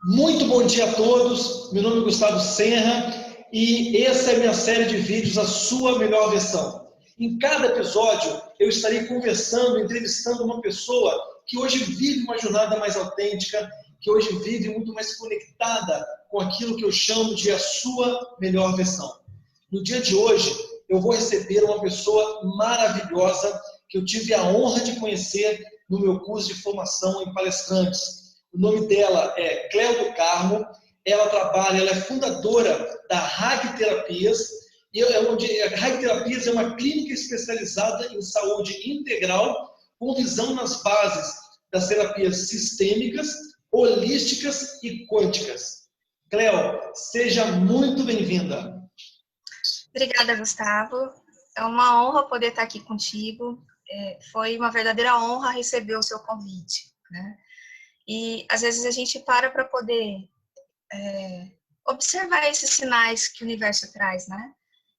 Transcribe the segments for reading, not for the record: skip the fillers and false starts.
Muito bom dia a todos, meu nome é Gustavo Senra e essa é a minha série de vídeos, a sua melhor versão. Em cada episódio eu estarei conversando, entrevistando uma pessoa que hoje vive uma jornada mais autêntica, que hoje vive muito mais conectada com aquilo que eu chamo de a sua melhor versão. No dia de hoje eu vou receber uma pessoa maravilhosa que eu tive a honra de conhecer no meu curso de formação em palestrantes. O nome dela é Cléo do Carmo, ela é fundadora da Hag Terapias, e a Hag Terapias é uma clínica especializada em saúde integral, com visão nas bases das terapias sistêmicas, holísticas e quânticas. Cléo, seja muito bem-vinda. Obrigada, Gustavo. É uma honra poder estar aqui contigo. Foi uma verdadeira honra receber o seu convite, né? E às vezes a gente para poder observar esses sinais que o universo traz, né?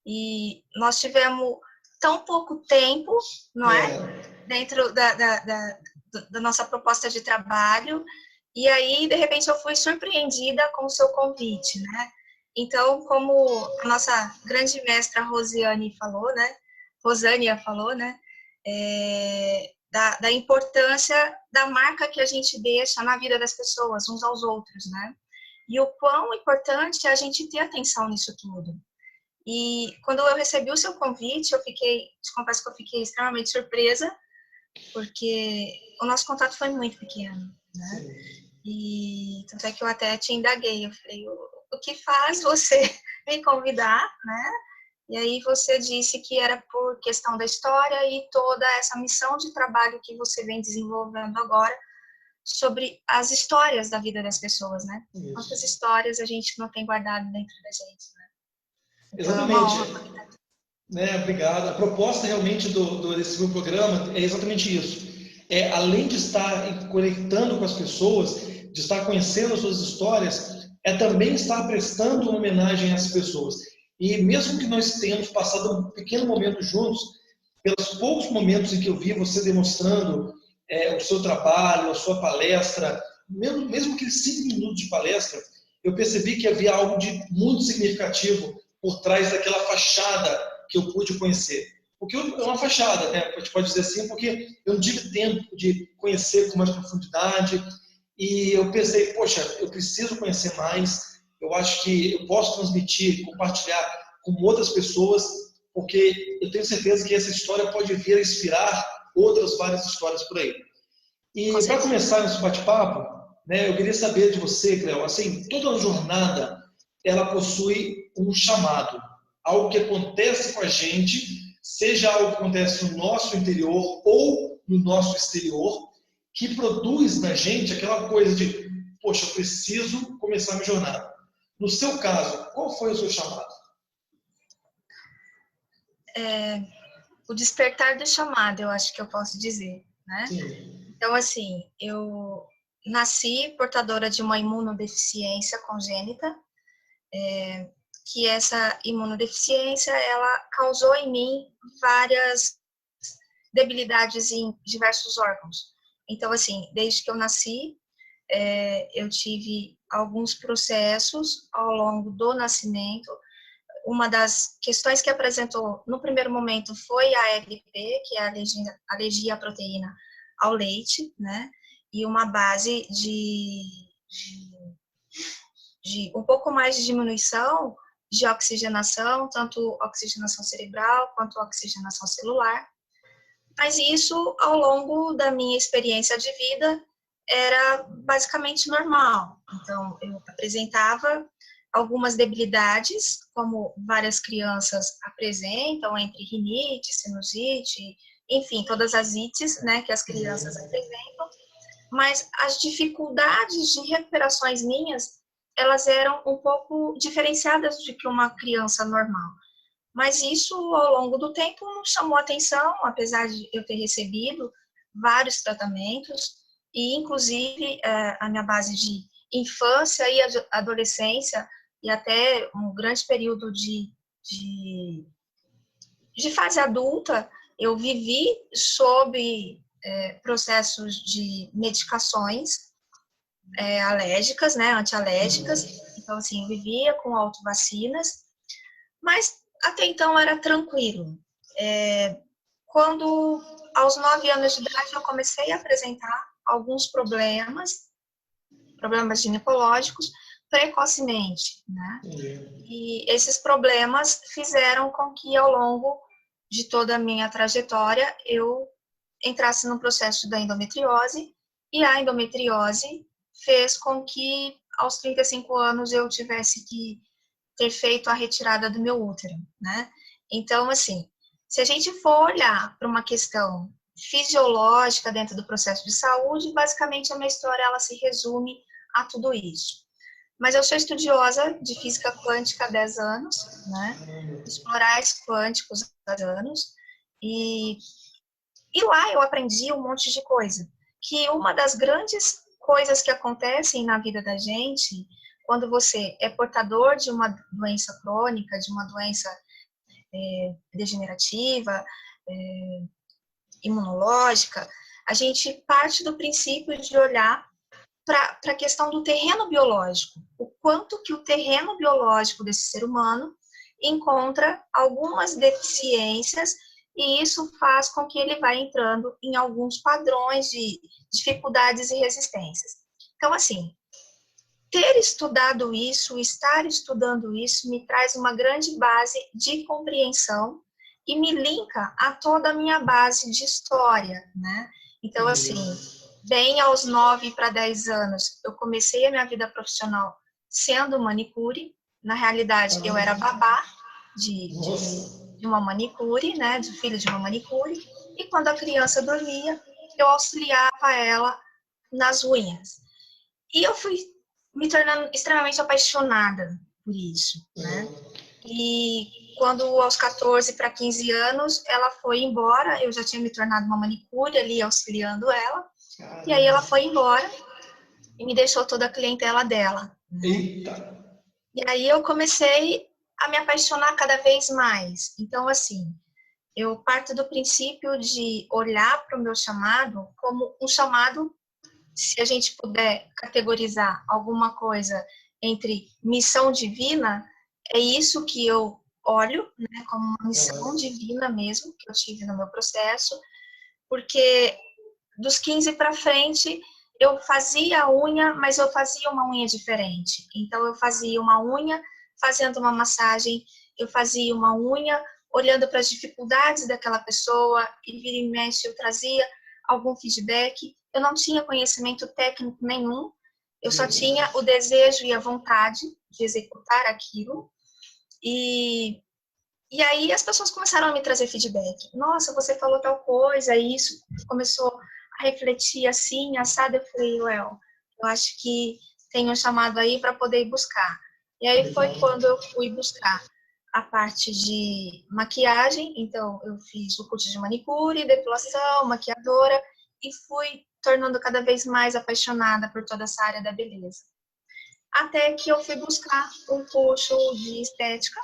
E nós tivemos tão pouco tempo, não é? Dentro da nossa proposta de trabalho, e aí, de repente, eu fui surpreendida com o seu convite, né? Então, como a nossa grande mestra Rosânia falou, né? Da importância da marca que a gente deixa na vida das pessoas, uns aos outros, né? E o quão importante é a gente ter atenção nisso tudo. E quando eu recebi o seu convite, te confesso que eu fiquei extremamente surpresa, porque o nosso contato foi muito pequeno, né? E tanto é que eu até te indaguei, eu falei, o que faz você me convidar, né? E aí você disse que era por questão da história e toda essa missão de trabalho que você vem desenvolvendo agora sobre as histórias da vida das pessoas, né? Isso. Quantas histórias a gente não tem guardado dentro da gente, né? Então, exatamente. Obrigado. A proposta realmente desse meu programa é exatamente isso. Além de estar conectando com as pessoas, de estar conhecendo as suas histórias, também estar prestando uma homenagem às pessoas. E mesmo que nós tenhamos passado um pequeno momento juntos, pelos poucos momentos em que eu vi você demonstrando o seu trabalho, a sua palestra, mesmo aqueles 5 minutos de palestra, eu percebi que havia algo de muito significativo por trás daquela fachada que eu pude conhecer. Porque é uma fachada, né? A gente pode dizer assim, porque eu não tive tempo de conhecer com mais profundidade, e eu pensei, poxa, eu preciso conhecer mais, eu acho que eu posso transmitir, compartilhar com outras pessoas, porque eu tenho certeza que essa história pode vir a inspirar outras várias histórias por aí. E para começar nesse bate-papo, né, eu queria saber de você, Cléo, assim, toda jornada, ela possui um chamado, algo que acontece com a gente, seja algo que acontece no nosso interior ou no nosso exterior, que produz na gente aquela coisa de, poxa, eu preciso começar a minha jornada. No seu caso, qual foi o seu chamado? O despertar do chamado, eu acho que eu posso dizer, né? Sim. Então, assim, eu nasci portadora de uma imunodeficiência congênita, que essa imunodeficiência, ela causou em mim várias debilidades em diversos órgãos. Então, assim, desde que eu nasci, eu tive alguns processos ao longo do nascimento. Uma das questões que apresentou no primeiro momento foi a ALP, que é a alergia à proteína ao leite, né? E uma base de um pouco mais de diminuição de oxigenação, tanto oxigenação cerebral quanto oxigenação celular. Mas isso, ao longo da minha experiência de vida, era basicamente normal. Então, eu apresentava algumas debilidades, como várias crianças apresentam, entre rinite, sinusite, enfim, todas as ites, né, que as crianças apresentam, mas as dificuldades de recuperações minhas, elas eram um pouco diferenciadas de que uma criança normal. Mas isso, ao longo do tempo, não chamou atenção, apesar de eu ter recebido vários tratamentos, e inclusive a minha base de infância e adolescência, e até um grande período de fase adulta, eu vivi sob processos de medicações, alérgicas, né, antialérgicas. Então, assim, eu vivia com autovacinas, mas até então era tranquilo. Quando, aos 9 anos de idade, eu comecei a apresentar alguns problemas ginecológicos, precocemente, né? E esses problemas fizeram com que, ao longo de toda a minha trajetória, eu entrasse no processo da endometriose, e a endometriose fez com que, aos 35 anos, eu tivesse que ter feito a retirada do meu útero, né? Então, assim, se a gente for olhar para uma questão fisiológica dentro do processo de saúde, basicamente a minha história ela se resume a tudo isso. Mas eu sou estudiosa de física quântica há 10 anos, né? Explorais quânticos há 10 anos, e lá eu aprendi um monte de coisa. Que uma das grandes coisas que acontecem na vida da gente, quando você é portador de uma doença crônica, de uma doença degenerativa, imunológica, a gente parte do princípio de olhar para a questão do terreno biológico, o quanto que o terreno biológico desse ser humano encontra algumas deficiências, e isso faz com que ele vá entrando em alguns padrões de dificuldades e resistências. Então, assim, ter estudado isso, estar estudando isso, me traz uma grande base de compreensão e me linka a toda a minha base de história, né? Então, assim, bem aos 9 para 10 anos, eu comecei a minha vida profissional sendo manicure. Na realidade, eu era babá de uma manicure, né? Do filho de uma manicure. E quando a criança dormia, eu auxiliava ela nas unhas. E eu fui me tornando extremamente apaixonada por isso, né? E quando aos 14 para 15 anos, ela foi embora, eu já tinha me tornado uma manicure ali auxiliando ela, e aí ela foi embora e me deixou toda a clientela dela. Né? Eita! E aí eu comecei a me apaixonar cada vez mais. Então, assim, eu parto do princípio de olhar para o meu chamado como um chamado, se a gente puder categorizar alguma coisa entre missão divina, é isso que eu olho, né, como uma missão divina mesmo, que eu tive no meu processo, porque dos 15 para frente eu fazia a unha, mas eu fazia uma unha diferente. Então eu fazia uma unha fazendo uma massagem, eu fazia uma unha olhando para as dificuldades daquela pessoa, e vira e mexe eu trazia algum feedback. Eu não tinha conhecimento técnico nenhum, eu só tinha o desejo e a vontade de executar aquilo. E aí as pessoas começaram a me trazer feedback. Nossa, você falou tal coisa, isso começou a refletir assim, assado. Eu falei, eu acho que tem um chamado aí para poder ir buscar. E aí foi quando eu fui buscar a parte de maquiagem. Então eu fiz o curso de manicure, depilação, maquiadora, e fui tornando cada vez mais apaixonada por toda essa área da beleza. Até que eu fui buscar um curso de estética.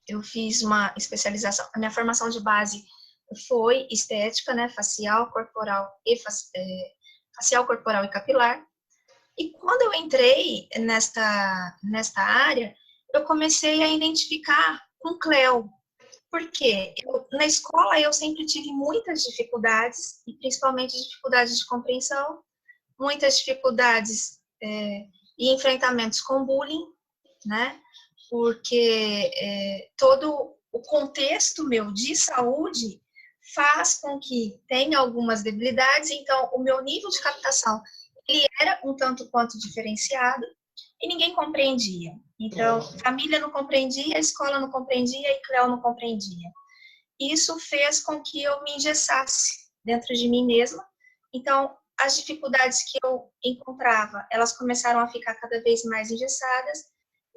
Eu fiz uma especialização, a minha formação de base foi estética, né, facial, corporal e capilar. E quando eu entrei nesta área, eu comecei a identificar com Cleo. Porque na escola eu sempre tive muitas dificuldades, e principalmente dificuldades de compreensão, muitas dificuldades e enfrentamentos com bullying, né? Porque todo o contexto meu de saúde faz com que tenha algumas debilidades. Então o meu nível de captação ele era um tanto quanto diferenciado e ninguém compreendia. Então família não compreendia, a escola não compreendia e Cleo não compreendia. Isso fez com que eu me engessasse dentro de mim mesma. Então as dificuldades que eu encontrava, elas começaram a ficar cada vez mais engessadas.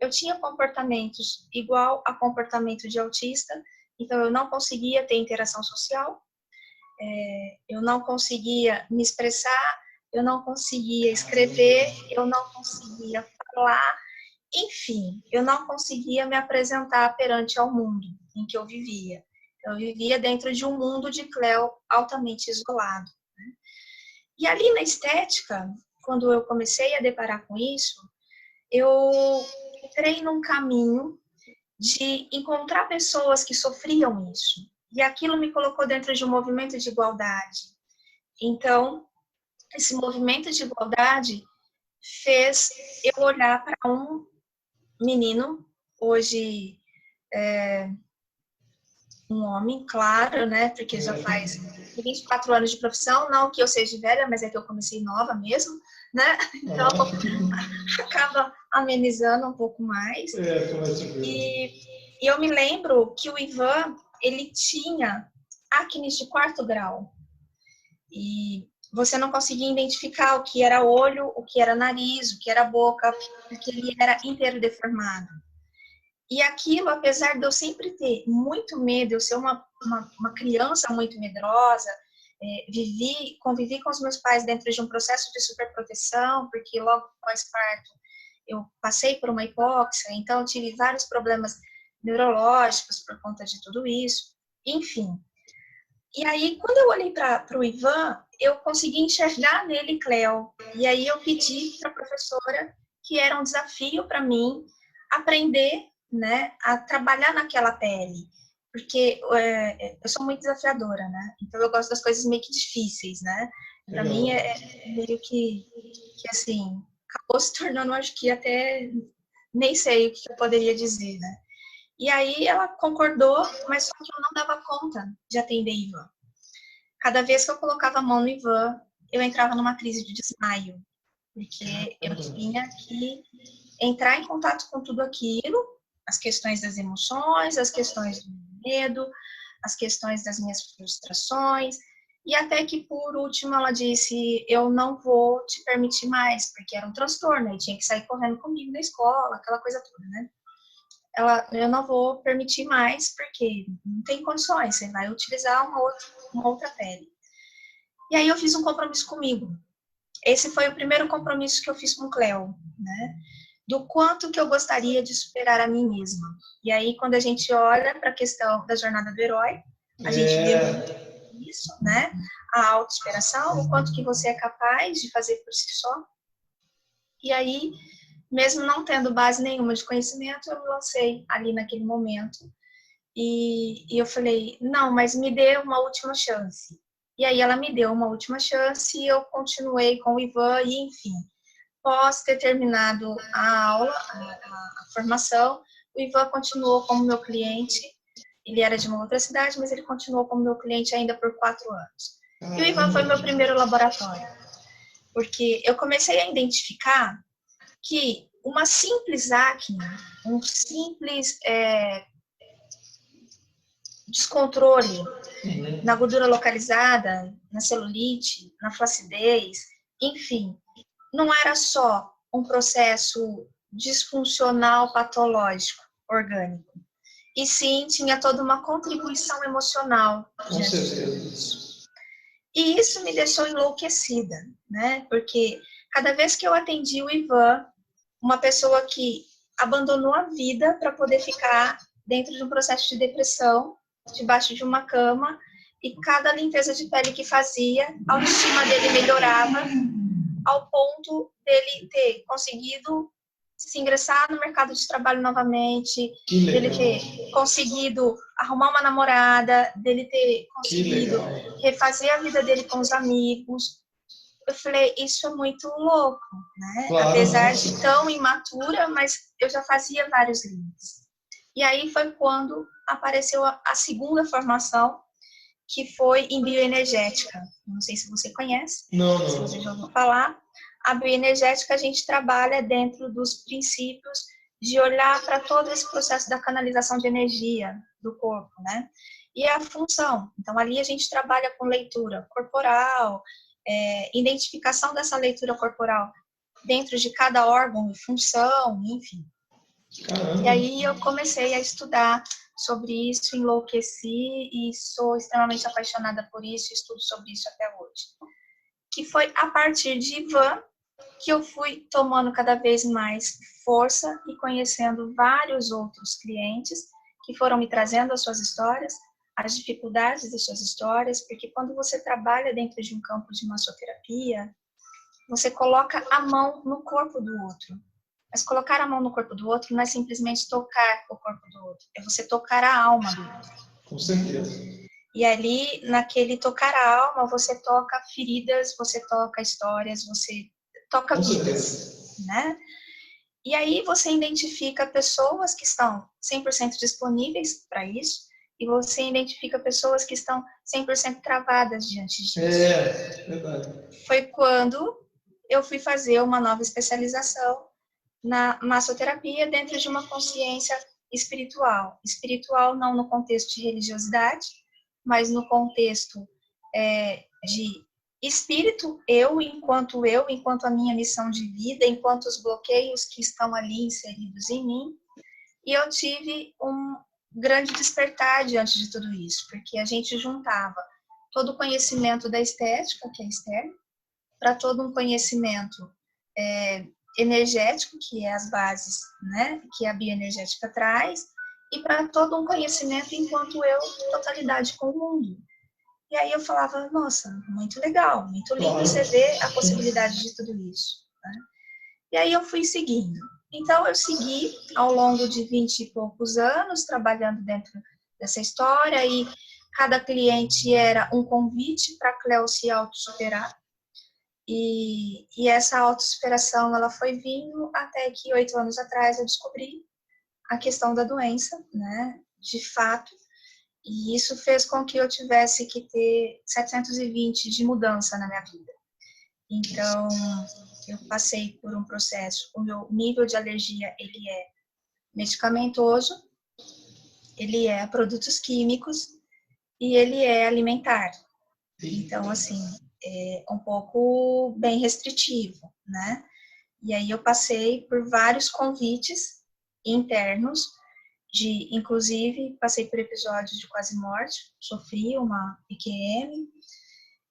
Eu tinha comportamentos igual a comportamento de autista, então eu não conseguia ter interação social, eu não conseguia me expressar, eu não conseguia escrever, eu não conseguia falar, enfim, eu não conseguia me apresentar perante ao mundo em que eu vivia. Eu vivia dentro de um mundo de Cleo altamente isolado. E ali na estética, quando eu comecei a deparar com isso, eu entrei num caminho de encontrar pessoas que sofriam isso. E aquilo me colocou dentro de um movimento de igualdade. Então, esse movimento de igualdade fez eu olhar para um menino, hoje um homem, claro, né? Porque já faz 24 anos de profissão, não que eu seja velha, mas é que eu comecei nova mesmo, né? Então, acaba amenizando um pouco mais. E eu me lembro que o Ivan, ele tinha acne de 4º grau. E você não conseguia identificar o que era olho, o que era nariz, o que era boca, porque ele era inteiro deformado. E aquilo, apesar de eu sempre ter muito medo, eu ser uma criança muito medrosa, convivi com os meus pais dentro de um processo de superproteção, porque logo pós-parto eu passei por uma hipóxia, então eu tive vários problemas neurológicos por conta de tudo isso, enfim. E aí, quando eu olhei para o Ivan, eu consegui enxergar nele Cleo. E aí eu pedi para a professora que era um desafio para mim aprender, né, a trabalhar naquela pele. Porque eu sou muito desafiadora, né? Então eu gosto das coisas meio que difíceis, né? Para mim é meio que assim, acabou se tornando, acho que até nem sei o que eu poderia dizer, né? E aí ela concordou, mas só que eu não dava conta de atender Ivan. Cada vez que eu colocava a mão no Ivan, eu entrava numa crise de desmaio, porque eu tinha que entrar em contato com tudo aquilo, as questões das emoções, as questões do medo, as questões das minhas frustrações, e até que, por último, ela disse, eu não vou te permitir mais, porque era um transtorno, e tinha que sair correndo comigo na escola, aquela coisa toda, né? Eu não vou permitir mais, porque não tem condições, você vai utilizar uma outra pele. E aí eu fiz um compromisso comigo. Esse foi o primeiro compromisso que eu fiz com o Cleo, né? Do quanto que eu gostaria de superar a mim mesma. E aí, quando a gente olha para a questão da jornada do herói, a gente vê isso, né? A autossuperação, o quanto que você é capaz de fazer por si só. E aí, mesmo não tendo base nenhuma de conhecimento, eu me lancei ali naquele momento. E eu falei, não, mas me dê uma última chance. E aí ela me deu uma última chance e eu continuei com o Ivan e, enfim, após ter terminado a aula, a formação, o Ivan continuou como meu cliente. Ele era de uma outra cidade, mas ele continuou como meu cliente ainda por 4 anos. E o Ivan foi meu primeiro laboratório, porque eu comecei a identificar que uma simples acne, um simples descontrole na gordura localizada, na celulite, na flacidez, enfim, não era só um processo disfuncional patológico orgânico, e sim tinha toda uma contribuição emocional diante disso. E isso me deixou enlouquecida, né? Porque cada vez que eu atendi o Ivan, uma pessoa que abandonou a vida para poder ficar dentro de um processo de depressão, debaixo de uma cama, e cada limpeza de pele que fazia, a autoestima dele melhorava, ao ponto dele ter conseguido se ingressar no mercado de trabalho novamente, dele ter conseguido arrumar uma namorada, dele ter conseguido refazer a vida dele com os amigos. Eu falei, isso é muito louco, né? Claro, apesar de tão imatura, mas eu já fazia vários links. E aí foi quando apareceu a segunda formação, que foi em bioenergética. Não sei se você conhece, se você já ouviu falar. A bioenergética, a gente trabalha dentro dos princípios de olhar para todo esse processo da canalização de energia do corpo, né? E a função. Então, ali a gente trabalha com leitura corporal, identificação dessa leitura corporal dentro de cada órgão e função, enfim. Caramba. E aí eu comecei a estudar sobre isso, enlouqueci e sou extremamente apaixonada por isso, estudo sobre isso até hoje. Que foi a partir de Ivan que eu fui tomando cada vez mais força e conhecendo vários outros clientes que foram me trazendo as suas histórias, as dificuldades das suas histórias, porque quando você trabalha dentro de um campo de massoterapia, você coloca a mão no corpo do outro. Mas colocar a mão no corpo do outro não é simplesmente tocar o corpo do outro, é você tocar a alma do outro. Com certeza. E ali, naquele tocar a alma, você toca feridas, você toca histórias, você toca vidas, né? E aí você identifica pessoas que estão 100% disponíveis para isso, e você identifica pessoas que estão 100% travadas diante disso. Verdade. Foi quando eu fui fazer uma nova especialização na massoterapia dentro de uma consciência espiritual. Espiritual não no contexto de religiosidade, mas no contexto de espírito, eu, enquanto a minha missão de vida, enquanto os bloqueios que estão ali inseridos em mim. E eu tive um grande despertar diante de tudo isso, porque a gente juntava todo o conhecimento da estética, que é externo, para todo um conhecimento energético, que é as bases, né, que a bioenergética traz, e para todo um conhecimento enquanto eu, totalidade com o mundo. E aí eu falava, nossa, muito legal, muito lindo você ver a possibilidade de tudo isso. Né? E aí eu fui seguindo. Então eu segui ao longo de 20 e poucos anos, trabalhando dentro dessa história, e cada cliente era um convite para a Cleo se autossuperar. E essa autossuperação, ela foi vindo até que 8 anos atrás eu descobri a questão da doença, né, de fato, e isso fez com que eu tivesse que ter 720 de mudança na minha vida. Então, eu passei por um processo, o meu nível de alergia, ele é medicamentoso, ele é a produtos químicos e ele é alimentar. Então, assim, é um pouco bem restritivo, né? E aí eu passei por vários convites internos, inclusive, passei por episódios de quase morte, sofri uma PQM,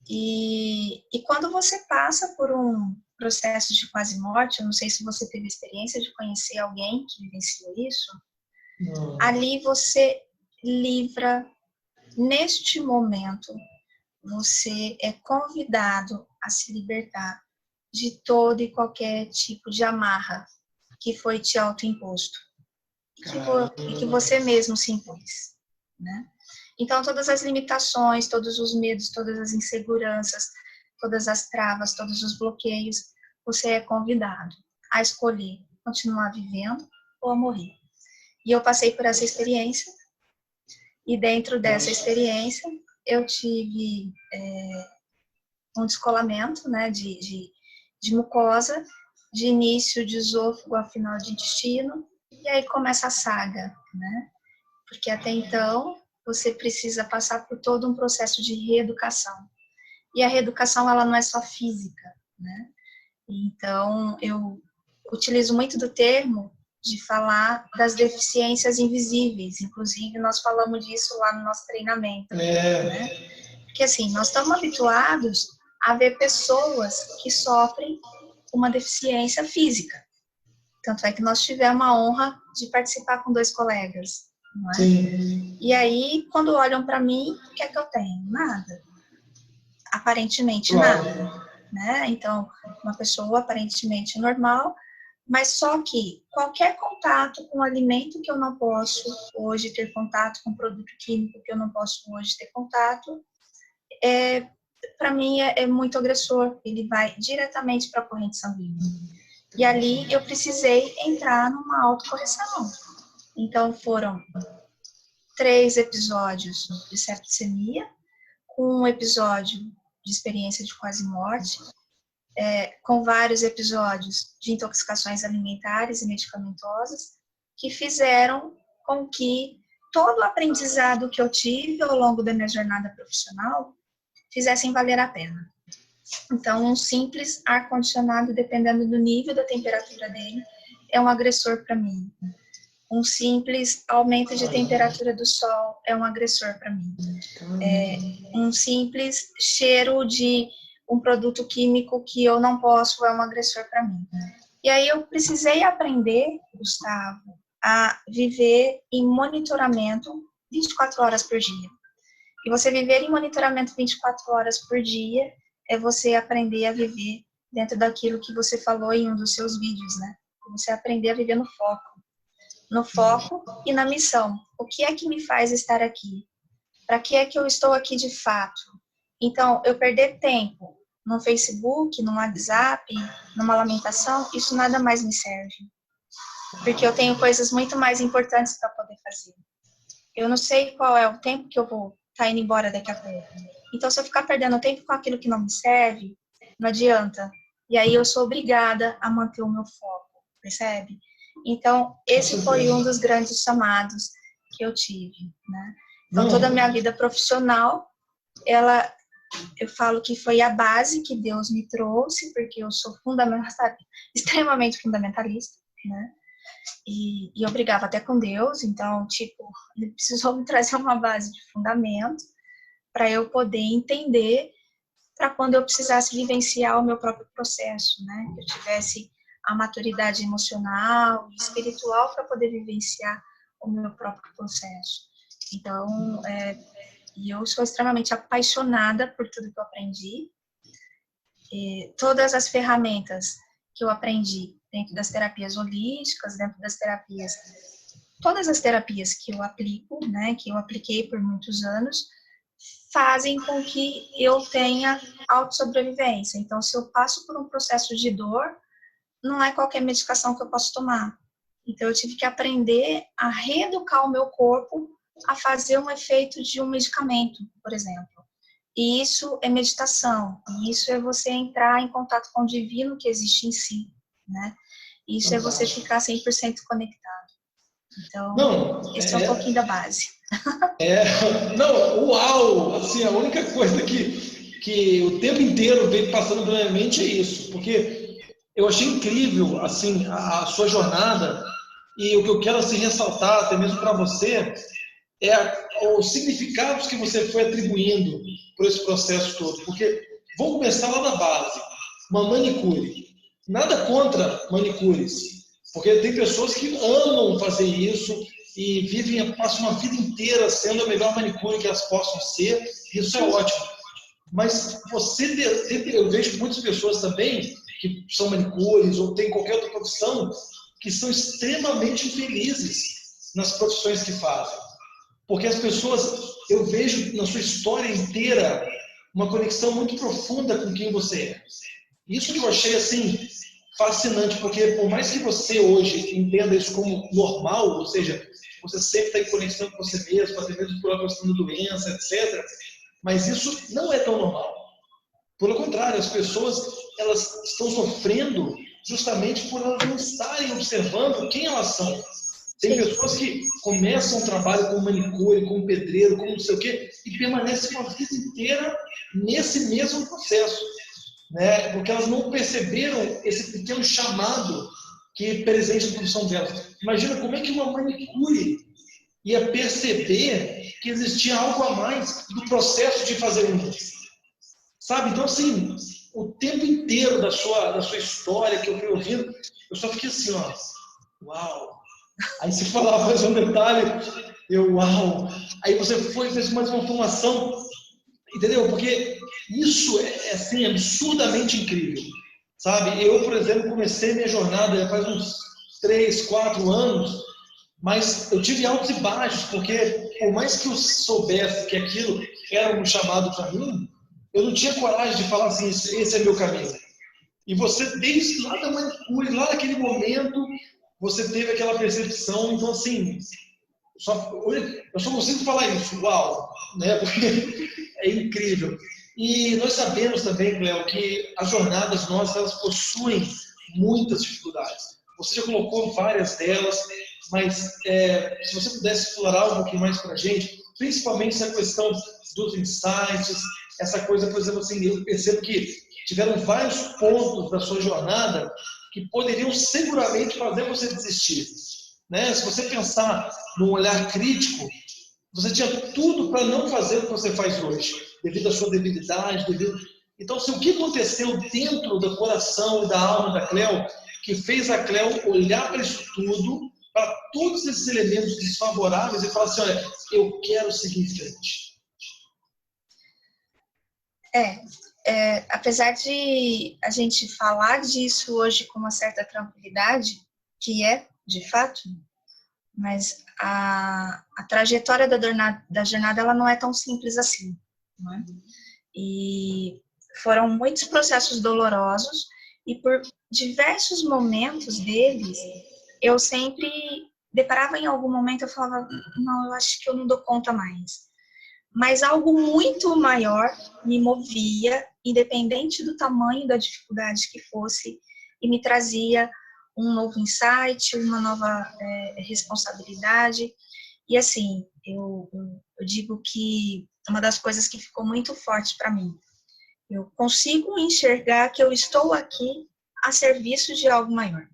e quando você passa por um processo de quase morte, eu não sei se você teve experiência de conhecer alguém que vivenciou isso, Não. Ali você livra, neste momento, você é convidado a se libertar de todo e qualquer tipo de amarra que foi te autoimposto e que você mesmo se impôs, né? Então, todas as limitações, todos os medos, todas as inseguranças, todas as travas, todos os bloqueios, você é convidado a escolher continuar vivendo ou a morrer. E eu passei por essa experiência, e dentro dessa experiência, eu tive um descolamento, né, de mucosa, de início de esôfago a final de intestino, e aí começa a saga, né? Porque até então você precisa passar por todo um processo de reeducação. E a reeducação, ela não é só física, né? Então, eu utilizo muito do termo de falar das deficiências invisíveis. Inclusive, nós falamos disso lá no nosso treinamento. Né? Porque, assim, nós estamos habituados a ver pessoas que sofrem uma deficiência física. Tanto é que nós tivemos a honra de participar com 2 colegas. Não é? Sim. E aí, quando olham para mim, o que é que eu tenho? Nada. Aparentemente nada. Né? Então, uma pessoa aparentemente normal, mas só que qualquer contato com alimento que eu não posso hoje ter contato, com produto químico que eu não posso hoje ter contato, para mim é muito agressor, ele vai diretamente para a corrente sanguínea. E ali eu precisei entrar numa autocorreção. Então foram 3 episódios de septicemia, com um episódio de experiência de quase morte, com vários episódios de intoxicações alimentares e medicamentosas, que fizeram com que todo o aprendizado que eu tive ao longo da minha jornada profissional fizessem valer a pena. Então, um simples ar-condicionado, dependendo do nível da temperatura dele, é um agressor para mim. Um simples aumento de temperatura do sol é um agressor para mim. Um simples cheiro de um produto químico que eu não posso é um agressor para mim. E aí eu precisei aprender, Gustavo, a viver em monitoramento 24 horas por dia. E você viver em monitoramento 24 horas por dia é você aprender a viver dentro daquilo que você falou em um dos seus vídeos, né? Você aprender a viver no foco. No foco e na missão. O que é que me faz estar aqui? Para que é que eu estou aqui de fato? Então, eu perder tempo no Facebook, no WhatsApp, numa lamentação, isso nada mais me serve. Porque eu tenho coisas muito mais importantes para poder fazer. Eu não sei qual é o tempo que eu vou estar indo embora daqui a pouco. Então, se eu ficar perdendo tempo com aquilo que não me serve, não adianta. E aí eu sou obrigada a manter o meu foco, percebe? Então, esse foi um dos grandes chamados que eu tive, né? Então, toda a minha vida profissional, eu falo que foi a base que Deus me trouxe, porque eu sou extremamente fundamentalista, né? E eu brigava até com Deus, então, tipo, ele precisou me trazer uma base de fundamento para eu poder entender para quando eu precisasse vivenciar o meu próprio processo, né? Que eu tivesse a maturidade emocional e espiritual para poder vivenciar o meu próprio processo. Então, eu sou extremamente apaixonada por tudo que eu aprendi. Todas as ferramentas que eu aprendi dentro das terapias holísticas, dentro das terapias, todas as terapias que eu aplico, né, que eu apliquei por muitos anos, fazem com que eu tenha autossobrevivência. Então, se eu passo por um processo de dor, não é qualquer medicação que eu posso tomar. Então, eu tive que aprender a reeducar o meu corpo a fazer um efeito de um medicamento, por exemplo. E isso é meditação. E isso é você entrar em contato com o divino que existe em si, né? Isso é você ficar 100% conectado. Então, esse é um pouquinho da base. Não, uau! Assim, a única coisa que o tempo inteiro veio passando pela minha mente é isso, porque eu achei incrível, assim, a sua jornada, e o que eu quero, assim, ressaltar, até mesmo para você, os significados que você foi atribuindo por esse processo todo, porque vamos começar lá na base, uma manicure. Nada contra manicures, porque tem pessoas que amam fazer isso e passam uma vida inteira sendo a melhor manicure que elas possam ser, isso é ótimo. Mas eu vejo muitas pessoas também que são manicures ou têm qualquer outra profissão que são extremamente infelizes nas profissões que fazem. Porque as pessoas, eu vejo na sua história inteira uma conexão muito profunda com quem você é. Isso que eu achei, assim, fascinante, porque por mais que você hoje entenda isso como normal, ou seja, você sempre está em conexão com você mesmo, até mesmo por uma questão de doença, etc., mas isso não é tão normal. Pelo contrário, as pessoas, elas estão sofrendo justamente por elas não estarem observando quem elas são. Tem pessoas que começam um trabalho como manicure, como pedreiro, como não sei o quê, e permanecem uma vida inteira nesse mesmo processo, né? Porque elas não perceberam esse pequeno chamado que é presente na profissão delas. Imagina como é que uma manicure ia perceber que existia algo a mais do processo de fazer unhas. Sabe? Então, assim, o tempo inteiro da sua história que eu fui ouvindo, eu só fiquei assim, ó, uau! Aí você falava mais um detalhe, uau! Aí você fez mais uma formação, entendeu? Porque isso é assim, absurdamente incrível, sabe? Eu, por exemplo, comecei minha jornada faz uns 3, 4 anos, mas eu tive altos e baixos, porque por mais que eu soubesse que aquilo era um chamado para mim, eu não tinha coragem de falar assim, esse é meu caminho. E você, desde lá da manicure, lá naquele momento, você teve aquela percepção, então assim, eu só consigo falar isso, uau, né? Porque é incrível. E nós sabemos também, Cleo, que as jornadas nossas, elas possuem muitas dificuldades. Você já colocou várias delas, mas se você pudesse explorar um pouquinho mais para a gente, principalmente essa questão dos insights, essa coisa, por exemplo, assim, eu percebo que tiveram vários pontos da sua jornada que poderiam seguramente fazer você desistir. Né? Se você pensar num olhar crítico, você tinha tudo para não fazer o que você faz hoje, devido à sua debilidade, Então, assim, o que aconteceu dentro do coração e da alma da Cleo, que fez a Cleo olhar para isso tudo, para todos esses elementos desfavoráveis e falar assim, olha, eu quero seguir em frente? apesar de a gente falar disso hoje com uma certa tranquilidade, que é, de fato, mas a trajetória da jornada ela não é tão simples assim, não é? E foram muitos processos dolorosos e por diversos momentos deles, eu sempre deparava em algum momento, eu falava, não, eu acho que eu não dou conta mais. Mas algo muito maior me movia, independente do tamanho da dificuldade que fosse, e me trazia um novo insight, uma nova responsabilidade. E assim, eu digo que uma das coisas que ficou muito forte para mim, eu consigo enxergar que eu estou aqui a serviço de algo maior.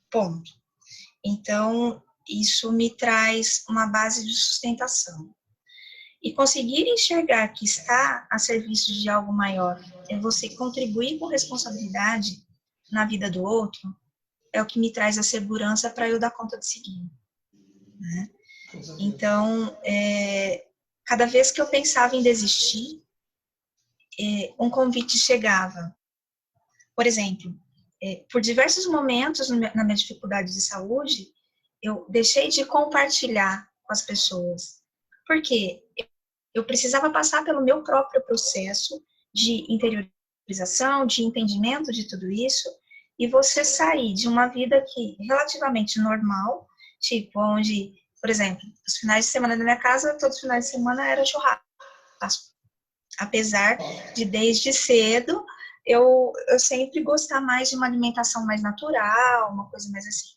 Ponto. Então, isso me traz uma base de sustentação. E conseguir enxergar que está a serviço de algo maior é você contribuir com responsabilidade na vida do outro, é o que me traz a segurança para eu dar conta de seguir. Né? Então, cada vez que eu pensava em desistir, um convite chegava. Por exemplo, por diversos momentos na minha dificuldade de saúde, eu deixei de compartilhar com as pessoas. Por quê? Eu precisava passar pelo meu próprio processo de interiorização, de entendimento de tudo isso, e você sair de uma vida que relativamente normal, tipo, onde, por exemplo, os finais de semana da minha casa, todos os finais de semana era churrasco. Apesar de, desde cedo, eu sempre gostar mais de uma alimentação mais natural, uma coisa mais assim.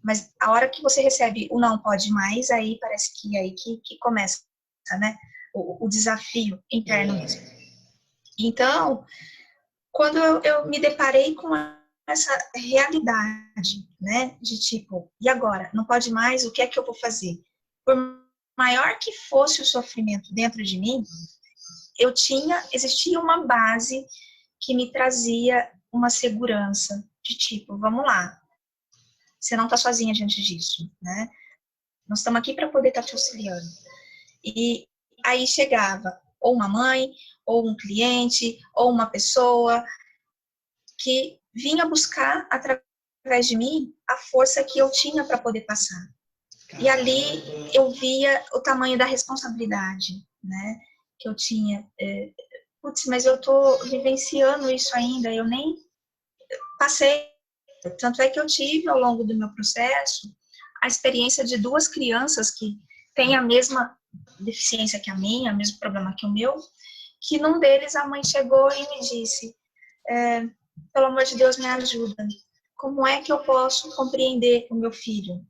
Mas a hora que você recebe o não pode mais, aí parece que é aí que começa, né? O desafio interno mesmo. Então, quando eu me deparei com essa realidade, né? De tipo, e agora? Não pode mais, o que é que eu vou fazer? Por maior que fosse o sofrimento dentro de mim, existia uma base que me trazia uma segurança de tipo, vamos lá, você não está sozinha diante disso, né? Nós estamos aqui para poder estar te auxiliando. E aí chegava ou uma mãe, ou um cliente, ou uma pessoa que vinha buscar através de mim a força que eu tinha para poder passar. E ali eu via o tamanho da responsabilidade, né? Que eu tinha. Putz, mas eu tô vivenciando isso ainda, eu nem passei. Tanto é que eu tive, ao longo do meu processo, a experiência de duas crianças que têm a mesma deficiência que a minha, o mesmo problema que o meu, que num deles a mãe chegou e me disse, pelo amor de Deus, me ajuda. Como é que eu posso compreender o meu filho?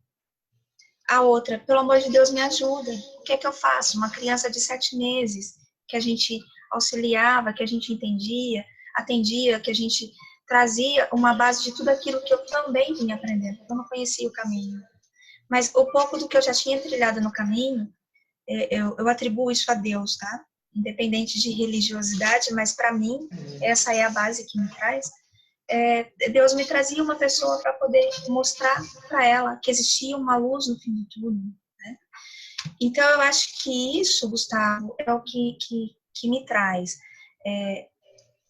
A outra, pelo amor de Deus, me ajuda. O que é que eu faço? Uma criança de 7 meses, que a gente auxiliava, que a gente entendia, atendia, que a gente trazia uma base de tudo aquilo que eu também vinha aprendendo. Eu não conhecia o caminho. Mas o pouco do que eu já tinha trilhado no caminho, eu atribuo isso a Deus, tá? Independente de religiosidade, mas para mim, essa é a base que me traz. Deus me trazia uma pessoa para poder mostrar para ela que existia uma luz no fim de tudo, né? Então, eu acho que isso, Gustavo, é o que me traz,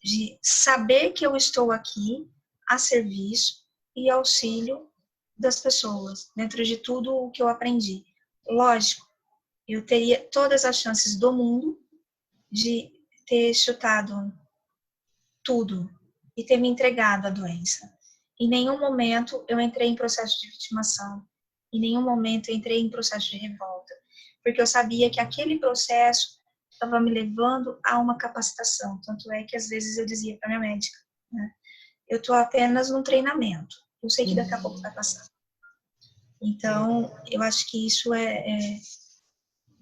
de saber que eu estou aqui a serviço e auxílio das pessoas, dentro de tudo o que eu aprendi. Lógico, eu teria todas as chances do mundo de ter chutado tudo e ter me entregado à doença. Em nenhum momento eu entrei em processo de vitimação, em nenhum momento eu entrei em processo de revolta, porque eu sabia que aquele processo estava me levando a uma capacitação. Tanto é que às vezes eu dizia para minha médica, né, eu estou apenas num treinamento, eu sei que daqui a pouco vai passar. Então, eu acho que isso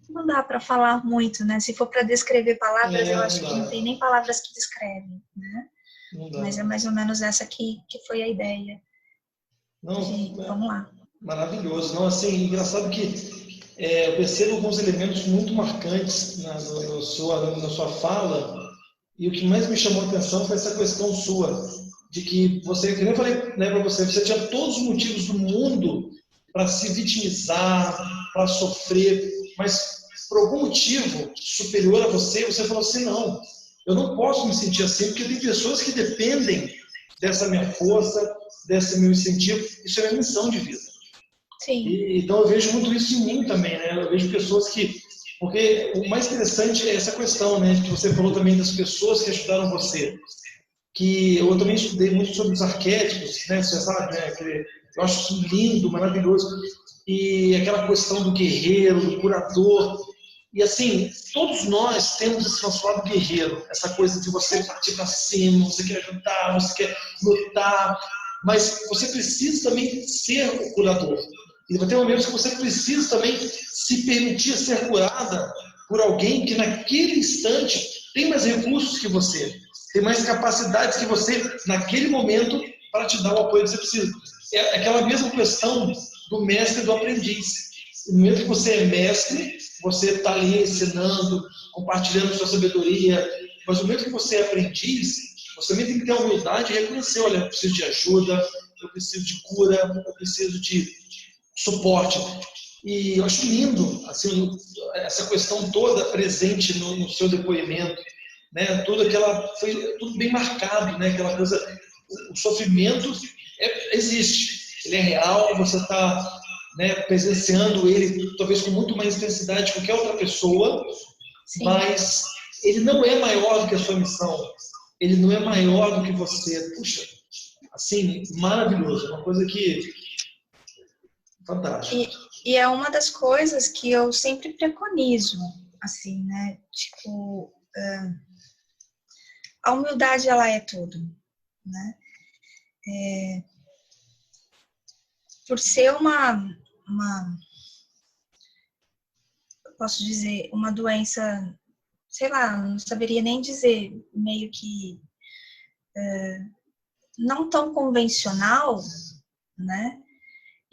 não dá para falar muito, né? Se for para descrever palavras, eu acho que não tem nem palavras que descrevem, né? Mas é mais ou menos essa que foi a ideia. Vamos lá. Maravilhoso. Não, assim, engraçado que eu percebo alguns elementos muito marcantes na sua fala, e o que mais me chamou a atenção foi essa questão sua, de que você, que nem eu falei, né, para você tinha todos os motivos do mundo para se vitimizar, para sofrer, mas por algum motivo superior a você, você falou assim, não, Eu não posso me sentir assim, porque tem pessoas que dependem dessa minha força, desse meu incentivo. Isso é minha missão de vida. Sim. Então eu vejo muito isso em mim também, né? Eu vejo pessoas que... Porque o mais interessante é essa questão, né? Que você falou também das pessoas que ajudaram você. Que eu também estudei muito sobre os arquétipos, né? Você sabe, né? Eu acho isso lindo, maravilhoso. E aquela questão do guerreiro, do curador. E assim, todos nós temos esse nosso lado guerreiro, essa coisa de você partir para cima, você quer ajudar, você quer lutar, mas você precisa também ser o curador. E vai ter momentos que você precisa também se permitir ser curada por alguém que naquele instante tem mais recursos que você, tem mais capacidades que você naquele momento para te dar o apoio que você precisa. É aquela mesma questão do mestre e do aprendiz. No momento que você é mestre, você está ali ensinando, compartilhando sua sabedoria, mas no momento que você é aprendiz, você também tem que ter a humildade e reconhecer, olha, eu preciso de ajuda, eu preciso de cura, eu preciso de suporte. E eu acho lindo assim, essa questão toda presente no seu depoimento, né? Foi tudo bem marcado, né? Aquela coisa, o sofrimento existe, ele é real, você está, né, presenciando ele talvez com muito mais intensidade que qualquer outra pessoa. Sim. Mas ele não é maior do que a sua missão, ele não é maior do que você. Puxa, assim, maravilhoso, uma coisa que fantástica. E é uma das coisas que eu sempre preconizo, assim, né? Tipo, a humildade, ela é tudo, né? Por ser posso dizer, uma doença, sei lá, não saberia nem dizer, meio que não tão convencional, né?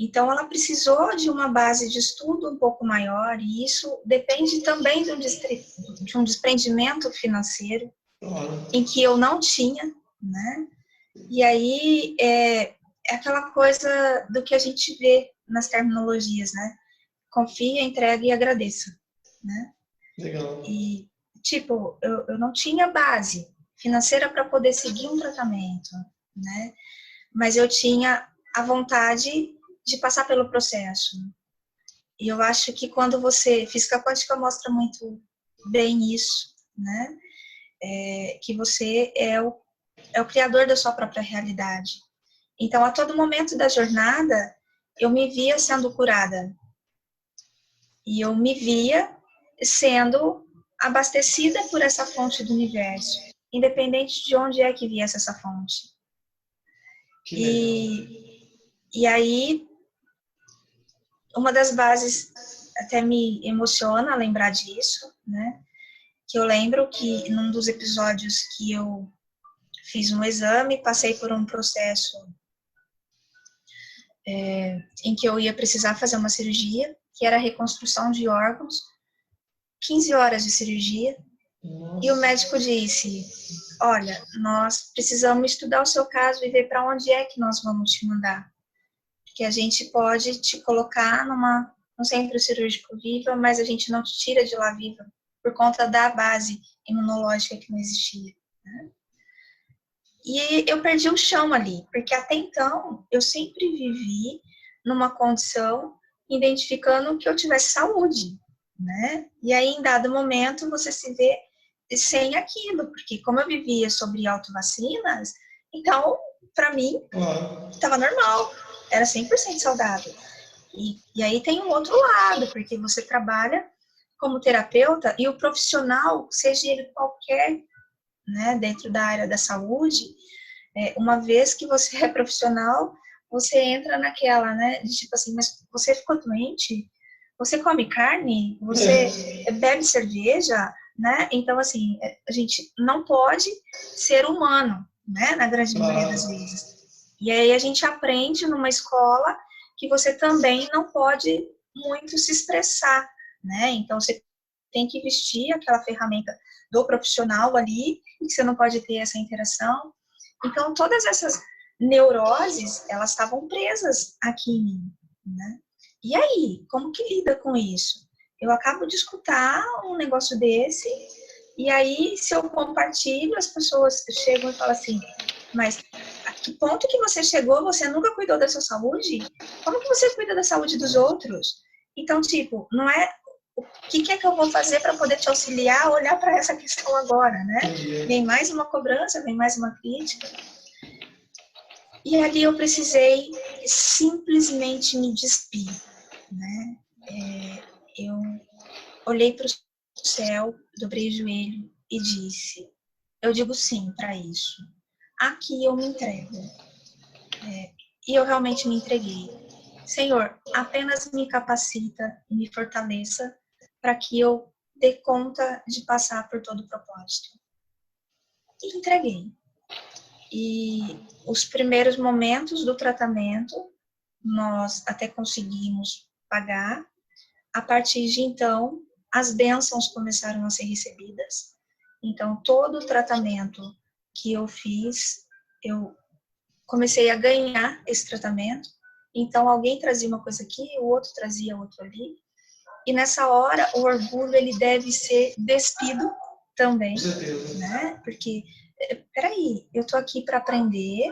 Então, ela precisou de uma base de estudo um pouco maior, e isso depende também de um desprendimento financeiro, em que eu não tinha, né? E aí, é aquela coisa do que a gente vê nas terminologias, né? Confia, entrega e agradeça, né? Legal. E, tipo, eu não tinha base financeira para poder seguir um tratamento, né? Mas eu tinha a vontade de passar pelo processo. E eu acho que quando física quântica mostra muito bem isso, né? Que você é o criador da sua própria realidade. Então, a todo momento da jornada, eu me via sendo curada. E eu me via sendo abastecida por essa fonte do universo, independente de onde é que viesse essa fonte. E aí, uma das bases, até me emociona lembrar disso, né? Que eu lembro que num dos episódios que eu fiz um exame, passei por um processo em que eu ia precisar fazer uma cirurgia, que era a reconstrução de órgãos, 15 horas de cirurgia. Nossa. E o médico disse, olha, nós precisamos estudar o seu caso e ver para onde é que nós vamos te mandar. Porque a gente pode te colocar num centro cirúrgico viva, mas a gente não te tira de lá viva, por conta da base imunológica que não existia, né? E eu perdi o chão ali, porque até então eu sempre vivi numa condição identificando que eu tivesse saúde, né? E aí, em dado momento, você se vê sem aquilo, porque como eu vivia sobre autovacinas, então, para mim, estava normal, era 100% saudável. E aí tem um outro lado, porque você trabalha como terapeuta e o profissional, seja ele qualquer, né, dentro da área da saúde, uma vez que você é profissional, você entra naquela, né, de tipo assim, mas você ficou doente? Você come carne? Você bebe cerveja? Né? Então, assim, a gente não pode ser humano, né, na grande maioria das vezes. E aí a gente aprende numa escola que você também não pode muito se expressar, né? Então, você tem que vestir aquela ferramenta do profissional ali, e que você não pode ter essa interação. Então, todas essas neuroses, elas estavam presas aqui em mim, né? E aí, como que lida com isso? Eu acabo de escutar um negócio desse E aí, se eu compartilho, as pessoas chegam e falam assim, mas a que ponto que você chegou, você nunca cuidou da sua saúde? Como que você cuida da saúde dos outros? Então, tipo, não é o que é que eu vou fazer para poder te auxiliar a olhar para essa questão agora, né? Vem mais uma cobrança, vem mais uma crítica. E ali eu precisei simplesmente me despir, né? Eu olhei para o céu, dobrei o joelho e disse, eu digo sim para isso. Aqui eu me entrego. E eu realmente me entreguei. Senhor, apenas me capacita e me fortaleça para que eu dê conta de passar por todo o propósito. E entreguei. E os primeiros momentos do tratamento, nós até conseguimos pagar. A partir de então, as bênçãos começaram a ser recebidas. Então, todo o tratamento que eu fiz, eu comecei a ganhar esse tratamento. Então, alguém trazia uma coisa aqui, o outro trazia outro ali. E nessa hora, o orgulho, ele deve ser despido também, né? Porque, peraí, eu tô aqui para aprender,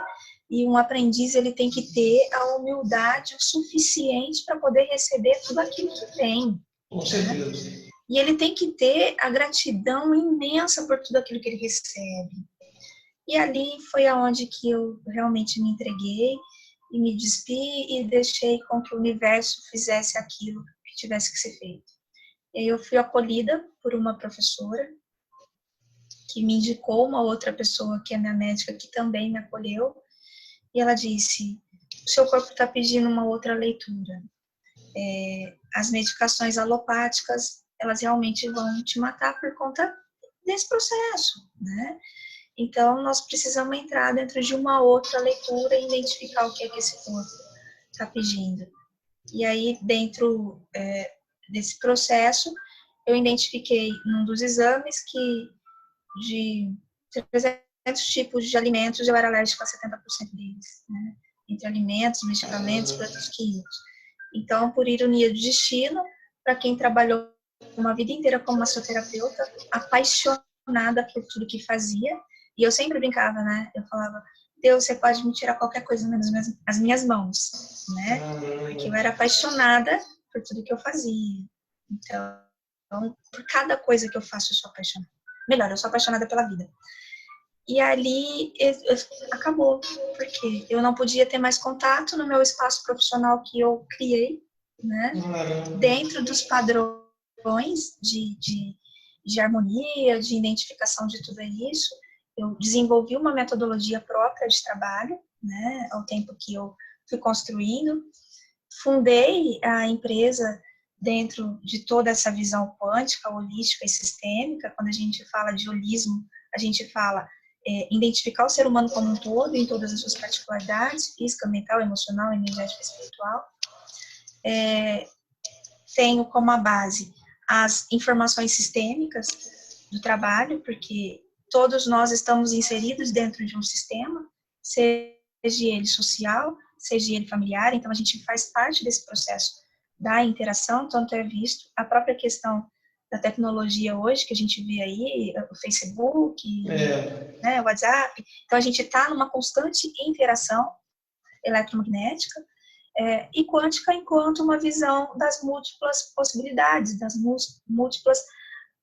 e um aprendiz, ele tem que ter a humildade o suficiente para poder receber tudo aquilo que tem. Com certeza. Né? E ele tem que ter a gratidão imensa por tudo aquilo que ele recebe. E ali foi aonde que eu realmente me entreguei e me despi e deixei com que o universo fizesse aquilo que tivesse que ser feito. E aí eu fui acolhida por uma professora que me indicou uma outra pessoa que é minha médica que também me acolheu e ela disse, o seu corpo está pedindo uma outra leitura. As medicações alopáticas, elas realmente vão te matar por conta desse processo, né? Então, nós precisamos entrar dentro de uma outra leitura e identificar o que é que esse corpo está pedindo. E aí, dentro desse processo, eu identifiquei num dos exames que de 300 tipos de alimentos eu era alérgica a 70% deles, né? Entre alimentos, medicamentos, produtos químicos. Então, por ironia do destino, para quem trabalhou uma vida inteira como massoterapeuta, apaixonada por tudo que fazia, e eu sempre brincava, né? Eu falava, Deus, você pode me tirar qualquer coisa menos as minhas mãos, né? Porque eu era apaixonada por tudo que eu fazia. Então, por cada coisa que eu faço, eu sou apaixonada. Melhor, eu sou apaixonada pela vida. E ali acabou, porque eu não podia ter mais contato no meu espaço profissional que eu criei, né? Dentro dos padrões de harmonia, de identificação de tudo isso, eu desenvolvi uma metodologia própria de trabalho, né? Ao tempo que eu fui construindo, fundei a empresa dentro de toda essa visão quântica, holística e sistêmica. Quando a gente fala de holismo, a gente fala identificar o ser humano como um todo, em todas as suas particularidades, física, mental, emocional, energética e espiritual. Tenho como a base as informações sistêmicas do trabalho, porque todos nós estamos inseridos dentro de um sistema, seja ele social, seja ele familiar, então a gente faz parte desse processo da interação, tanto é visto a própria questão da tecnologia hoje, que a gente vê aí, o Facebook, né, o WhatsApp, então a gente está numa constante interação eletromagnética, e quântica enquanto uma visão das múltiplas possibilidades, das múltiplas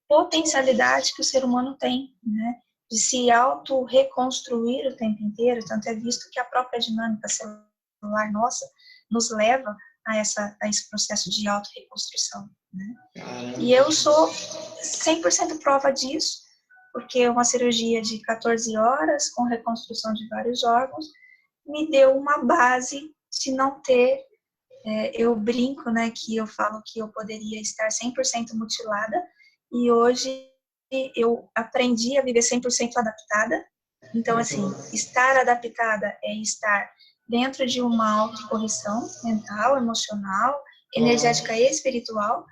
potencialidades que o ser humano tem, né, de se auto-reconstruir o tempo inteiro, tanto é visto que a própria dinâmica celular nossa nos leva a esse processo de auto-reconstrução, né? E eu sou 100% prova disso, porque uma cirurgia de 14 horas, com reconstrução de vários órgãos, me deu uma base de não ter, eu brinco, né, que eu falo que eu poderia estar 100% mutilada, e hoje eu aprendi a viver 100% adaptada. Então, assim, estar adaptada é estar dentro de uma autocorreção mental, emocional, energética e espiritual.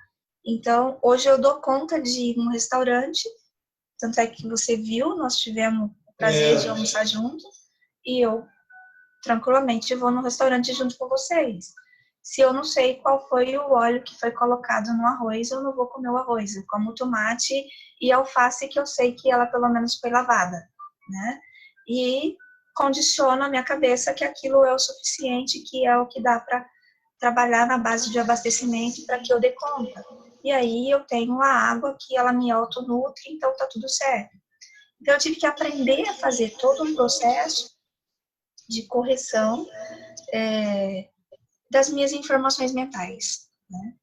Então, hoje eu dou conta de ir num restaurante, tanto é que você viu, nós tivemos o prazer de almoçar junto, e eu tranquilamente vou no restaurante junto com vocês. se eu não sei qual foi o óleo que foi colocado no arroz, eu não vou comer o arroz. Eu como tomate e alface, que eu sei que ela pelo menos foi lavada, né? E condiciono a minha cabeça que aquilo é o suficiente, que é o que dá para trabalhar na base de abastecimento para que eu dê conta. E aí eu tenho a água que ela me autonutre, então tá tudo certo. Então eu tive que aprender a fazer todo um processo de correção das minhas informações mentais, né?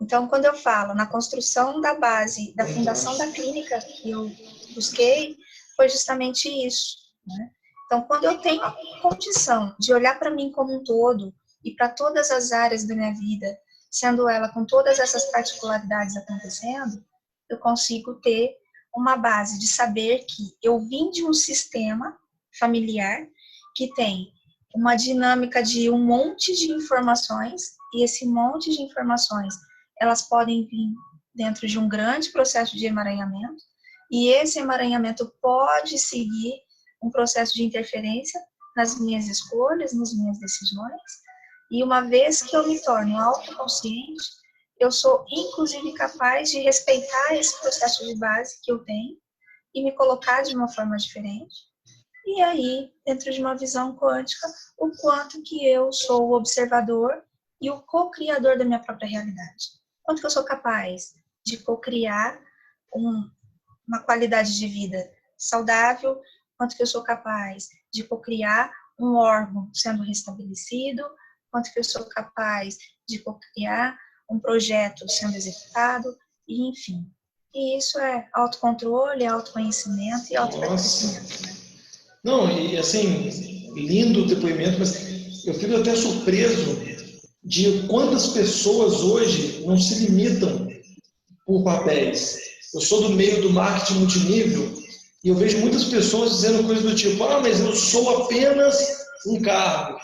Então, quando eu falo na construção da base, da fundação da clínica que eu busquei, foi justamente isso, né? Então, quando eu tenho a condição de olhar para mim como um todo e para todas as áreas da minha vida, sendo ela com todas essas particularidades acontecendo, eu consigo ter uma base de saber que eu vim de um sistema familiar que tem uma dinâmica de um monte de informações, e esse monte de informações, elas podem vir dentro de um grande processo de emaranhamento, e esse emaranhamento pode seguir um processo de interferência nas minhas escolhas, nas minhas decisões, e uma vez que eu me torno autoconsciente, eu sou inclusive capaz de respeitar esse processo de base que eu tenho e me colocar de uma forma diferente. E aí, dentro de uma visão quântica, o quanto que eu sou o observador e o co-criador da minha própria realidade. Quanto que eu sou capaz de co-criar uma qualidade de vida saudável, quanto que eu sou capaz de co-criar um órgão sendo restabelecido, quanto que eu sou capaz de co-criar um projeto sendo executado, e enfim. E isso é autocontrole, autoconhecimento e autopertencimento, né? Não, e assim, lindo o depoimento, mas eu fico até surpreso de quantas pessoas hoje não se limitam por papéis. Eu sou do meio do marketing multinível e eu vejo muitas pessoas dizendo coisas do tipo, mas eu sou apenas um cargo,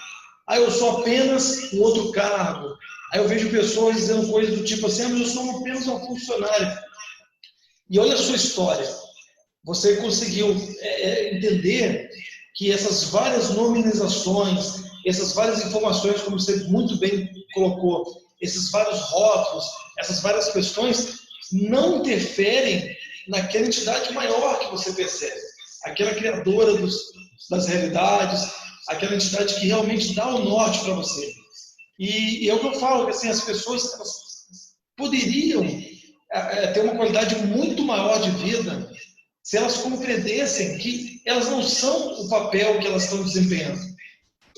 eu sou apenas um outro cargo. Aí eu vejo pessoas dizendo coisas do tipo assim, mas eu sou apenas uma funcionária. E olha a sua história. Você conseguiu entender que essas várias nominalizações, essas várias informações, como você muito bem colocou, esses vários rótulos, essas várias questões, não interferem naquela entidade maior que você percebe, aquela criadora das realidades, aquela entidade que realmente dá o norte para você. E é o que eu falo, que assim, as pessoas elas poderiam ter uma qualidade muito maior de vida se elas compreendessem que elas não são o papel que elas estão desempenhando.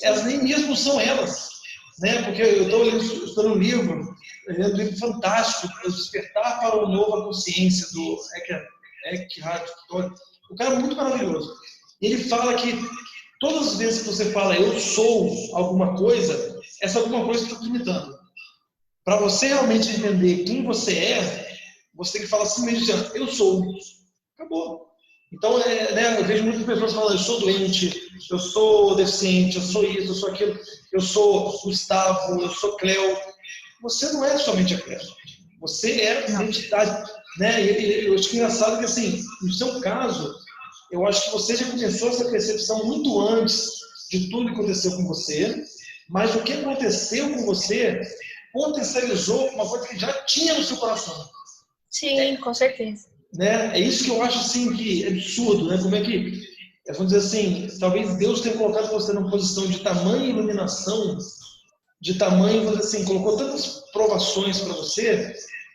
Elas nem mesmo são elas. Né? Porque eu estou lendo um livro fantástico, O Despertar para o Novo, a Consciência, do Eckhart Tolle. O cara é muito maravilhoso. E ele fala que todas as vezes que você fala eu sou alguma coisa, essa alguma coisa está te limitando. Para você realmente entender quem você é, você tem que falar assim mesmo, eu sou. Acabou. Então, eu vejo muitas pessoas falando, eu sou doente, eu sou deficiente, eu sou isso, eu sou aquilo, eu sou Gustavo, eu sou Cleo. Você não é somente a Cleo. Você é a entidade. Né? E eu acho que é engraçado que, assim, no seu caso, eu acho que você já começou essa percepção muito antes de tudo que aconteceu com você, mas o que aconteceu com você potencializou uma coisa que já tinha no seu coração. Sim, com certeza. Né? É isso que eu acho assim que é absurdo, né? Como é que, vamos dizer assim, talvez Deus tenha colocado você numa posição de tamanha iluminação, de tamanho, vamos dizer assim, colocou tantas provações para você,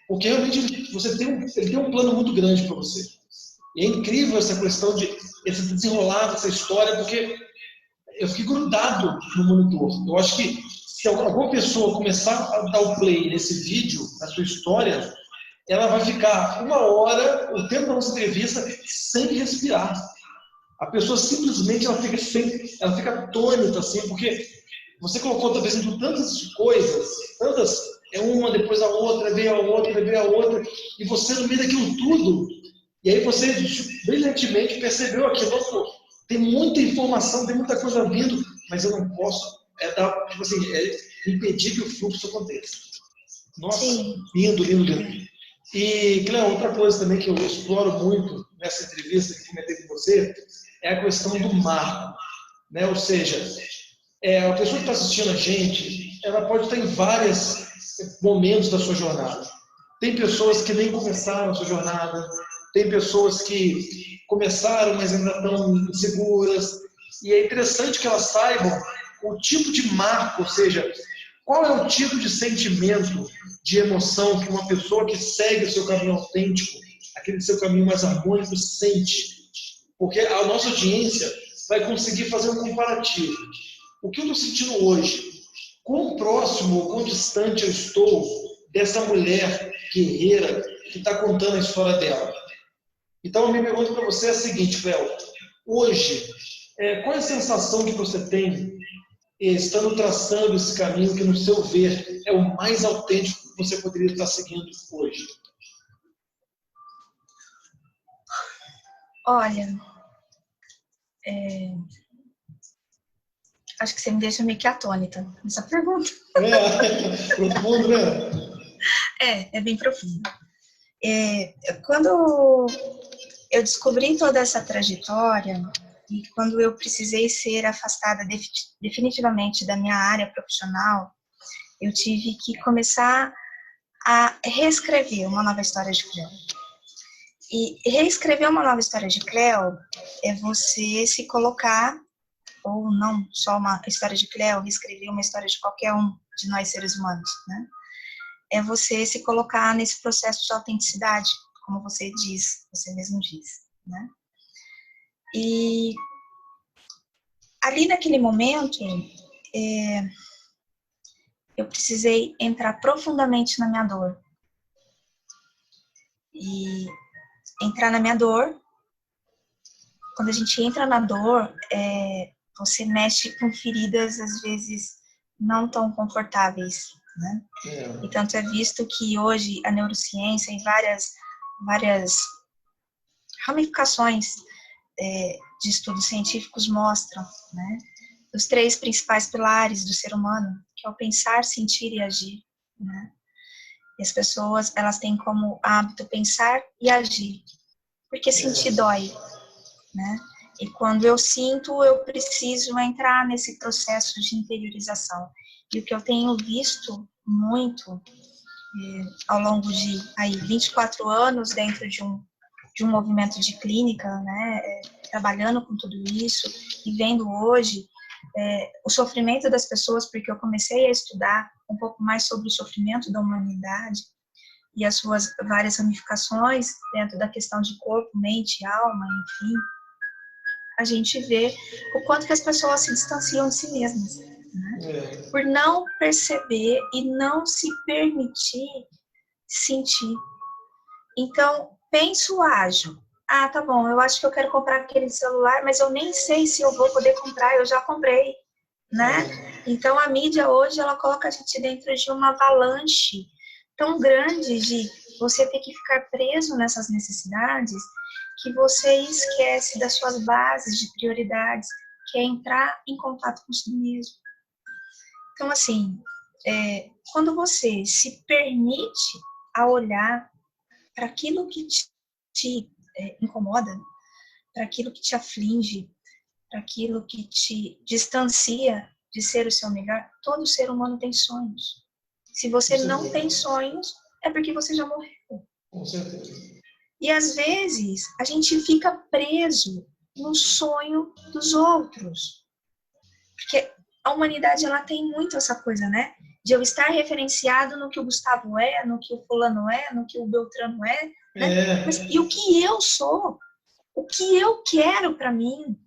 porque realmente ele tem um plano muito grande para você. E é incrível essa questão de esse desenrolar dessa história, porque eu fiquei grudado no monitor. Eu acho que se alguma pessoa começar a dar o play nesse vídeo, na sua história, ela vai ficar 1 hora, o tempo da nossa entrevista, sem respirar. A pessoa simplesmente ela fica atônita, assim, porque você colocou, talvez, entre tantas coisas, tantas, uma depois a outra, veio a outra, e você no meio daquilo tudo, e aí você brilhantemente percebeu aquilo, tem muita informação, tem muita coisa vindo, mas eu não posso impedir que o fluxo aconteça. Nossa, Sim. lindo. E, Cléo, outra coisa também que eu exploro muito nessa entrevista que comentei com você é a questão do marco. Né? Ou seja, a pessoa que está assistindo a gente, ela pode estar em vários momentos da sua jornada. Tem pessoas que nem começaram a sua jornada, tem pessoas que começaram, mas ainda estão inseguras, e é interessante que elas saibam o tipo de marco, ou seja, qual é o tipo de sentimento, de emoção que uma pessoa que segue o seu caminho autêntico, aquele seu caminho mais harmônico, sente. Porque a nossa audiência vai conseguir fazer um comparativo. O que eu estou sentindo hoje? Quão próximo ou quão distante eu estou dessa mulher guerreira que está contando a história dela? Então, a minha pergunta para você é a seguinte, Cléo. Hoje, qual é a sensação que você tem estando traçando esse caminho que, no seu ver, é o mais autêntico que você poderia estar seguindo hoje? Olha, acho que você me deixa meio que atônita nessa pergunta. Profundo, né? É bem profundo. Quando eu descobri toda essa trajetória e quando eu precisei ser afastada definitivamente da minha área profissional, eu tive que começar a reescrever uma nova história de Cleo. E reescrever uma nova história de Cleo é você se colocar, ou não só uma história de Cleo, reescrever uma história de qualquer um de nós seres humanos, né? É você se colocar nesse processo de autenticidade, como você mesmo diz, né? E ali naquele momento, eu precisei entrar profundamente na minha dor. E entrar na minha dor, quando a gente entra na dor, você mexe com feridas, às vezes, não tão confortáveis, né? E tanto é visto que hoje a neurociência em várias ramificações de estudos científicos mostram, né, os 3 principais pilares do ser humano, que é o pensar, sentir e agir, né? E as pessoas, elas têm como hábito pensar e agir, porque sentir dói, né? E quando eu sinto, eu preciso entrar nesse processo de interiorização. E o que eu tenho visto muito ao longo de 24 anos dentro de um movimento de clínica, né, trabalhando com tudo isso e vendo hoje o sofrimento das pessoas, porque eu comecei a estudar um pouco mais sobre o sofrimento da humanidade e as suas várias ramificações dentro da questão de corpo, mente, alma, enfim, a gente vê o quanto que as pessoas se distanciam de si mesmas, né? Por não perceber e não se permitir sentir. Então, penso, ajo. Ah, tá bom, eu acho que eu quero comprar aquele celular, mas eu nem sei se eu vou poder comprar, eu já comprei, né? Então, a mídia hoje, ela coloca a gente dentro de uma avalanche tão grande de você ter que ficar preso nessas necessidades que você esquece das suas bases de prioridades, que é entrar em contato com si mesmo. Então, assim, quando você se permite a olhar para aquilo que te incomoda, para aquilo que te aflige, para aquilo que te distancia de ser o seu melhor, todo ser humano tem sonhos. Se você não tem sonhos, é porque você já morreu. Com certeza. E às vezes a gente fica preso no sonho dos outros. Porque a humanidade, ela tem muito essa coisa, né? De eu estar referenciado no que o Gustavo é, no que o fulano é, no que o Beltrano é, né? Mas, e o que eu sou? O que eu quero para mim?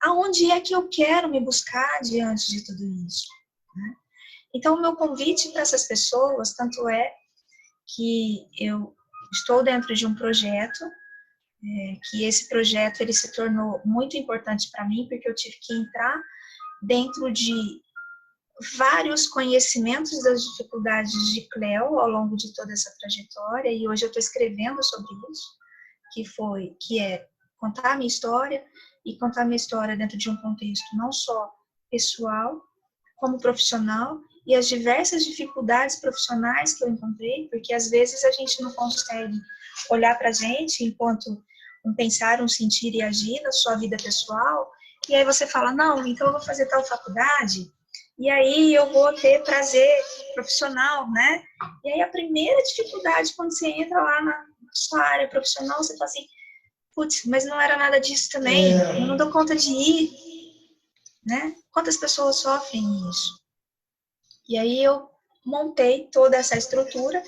Aonde é que eu quero me buscar diante de tudo isso? Né? Então, o meu convite para essas pessoas, tanto é que eu estou dentro de um projeto, que esse projeto ele se tornou muito importante para mim, porque eu tive que entrar dentro de vários conhecimentos das dificuldades de Cleo ao longo de toda essa trajetória, e hoje eu estou escrevendo sobre isso, que é contar a minha história, e contar a minha história dentro de um contexto não só pessoal, como profissional, e as diversas dificuldades profissionais que eu encontrei, porque às vezes a gente não consegue olhar para a gente enquanto um pensar, um sentir e agir na sua vida pessoal, e aí você fala, não, então eu vou fazer tal faculdade, E aí eu vou ter prazer profissional, né? E aí a primeira dificuldade quando você entra lá na sua área profissional, você fala assim, putz, mas não era nada disso também, eu não dou conta de ir, né? Quantas pessoas sofrem isso? E aí eu montei toda essa estrutura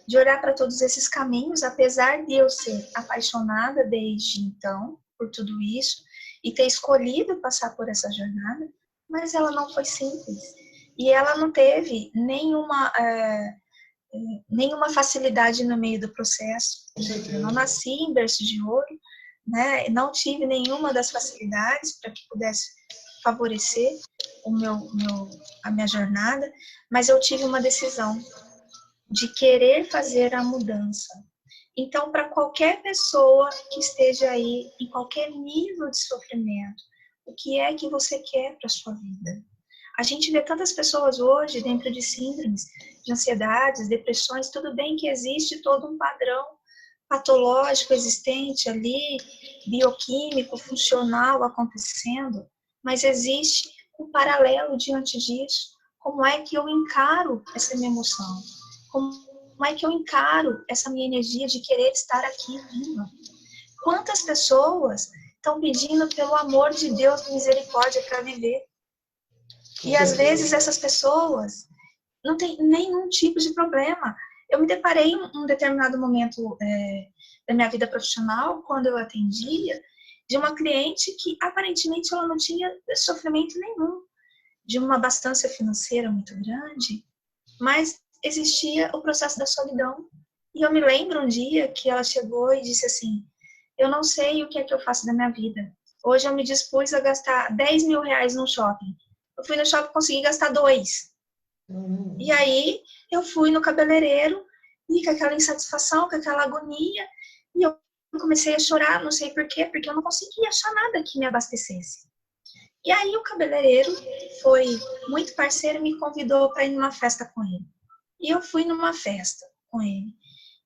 de olhar para todos esses caminhos, apesar de eu ser apaixonada desde então por tudo isso e ter escolhido passar por essa jornada, mas ela não foi simples. E ela não teve nenhuma facilidade no meio do processo. Eu não nasci em berço de ouro, né? Não tive nenhuma das facilidades para que pudesse favorecer a minha jornada, mas eu tive uma decisão de querer fazer a mudança. Então, para qualquer pessoa que esteja aí, em qualquer nível de sofrimento, o que é que você quer para a sua vida? A gente vê tantas pessoas hoje dentro de síndromes, de ansiedades, depressões, tudo bem que existe todo um padrão patológico existente ali, bioquímico, funcional acontecendo, mas existe um paralelo diante disso. Como é que eu encaro essa minha emoção? Como é que eu encaro essa minha energia de querer estar aqui viva? Quantas pessoas estão pedindo pelo amor de Deus, misericórdia para viver? E às vezes essas pessoas não têm nenhum tipo de problema. Eu me deparei em um determinado momento da minha vida profissional, quando eu atendia, de uma cliente que aparentemente ela não tinha sofrimento nenhum, de uma abastança financeira muito grande, mas existia o processo da solidão. E eu me lembro um dia que ela chegou e disse assim, eu não sei o que é que eu faço da minha vida. Hoje eu me dispus a gastar 10 mil reais no shopping. Eu fui no shopping e consegui gastar 2. E aí eu fui no cabeleireiro e com aquela insatisfação, com aquela agonia, e eu comecei a chorar, não sei por quê, porque eu não conseguia achar nada que me abastecesse. E aí o cabeleireiro foi muito parceiro e me convidou para ir numa festa com ele. E eu fui numa festa com ele.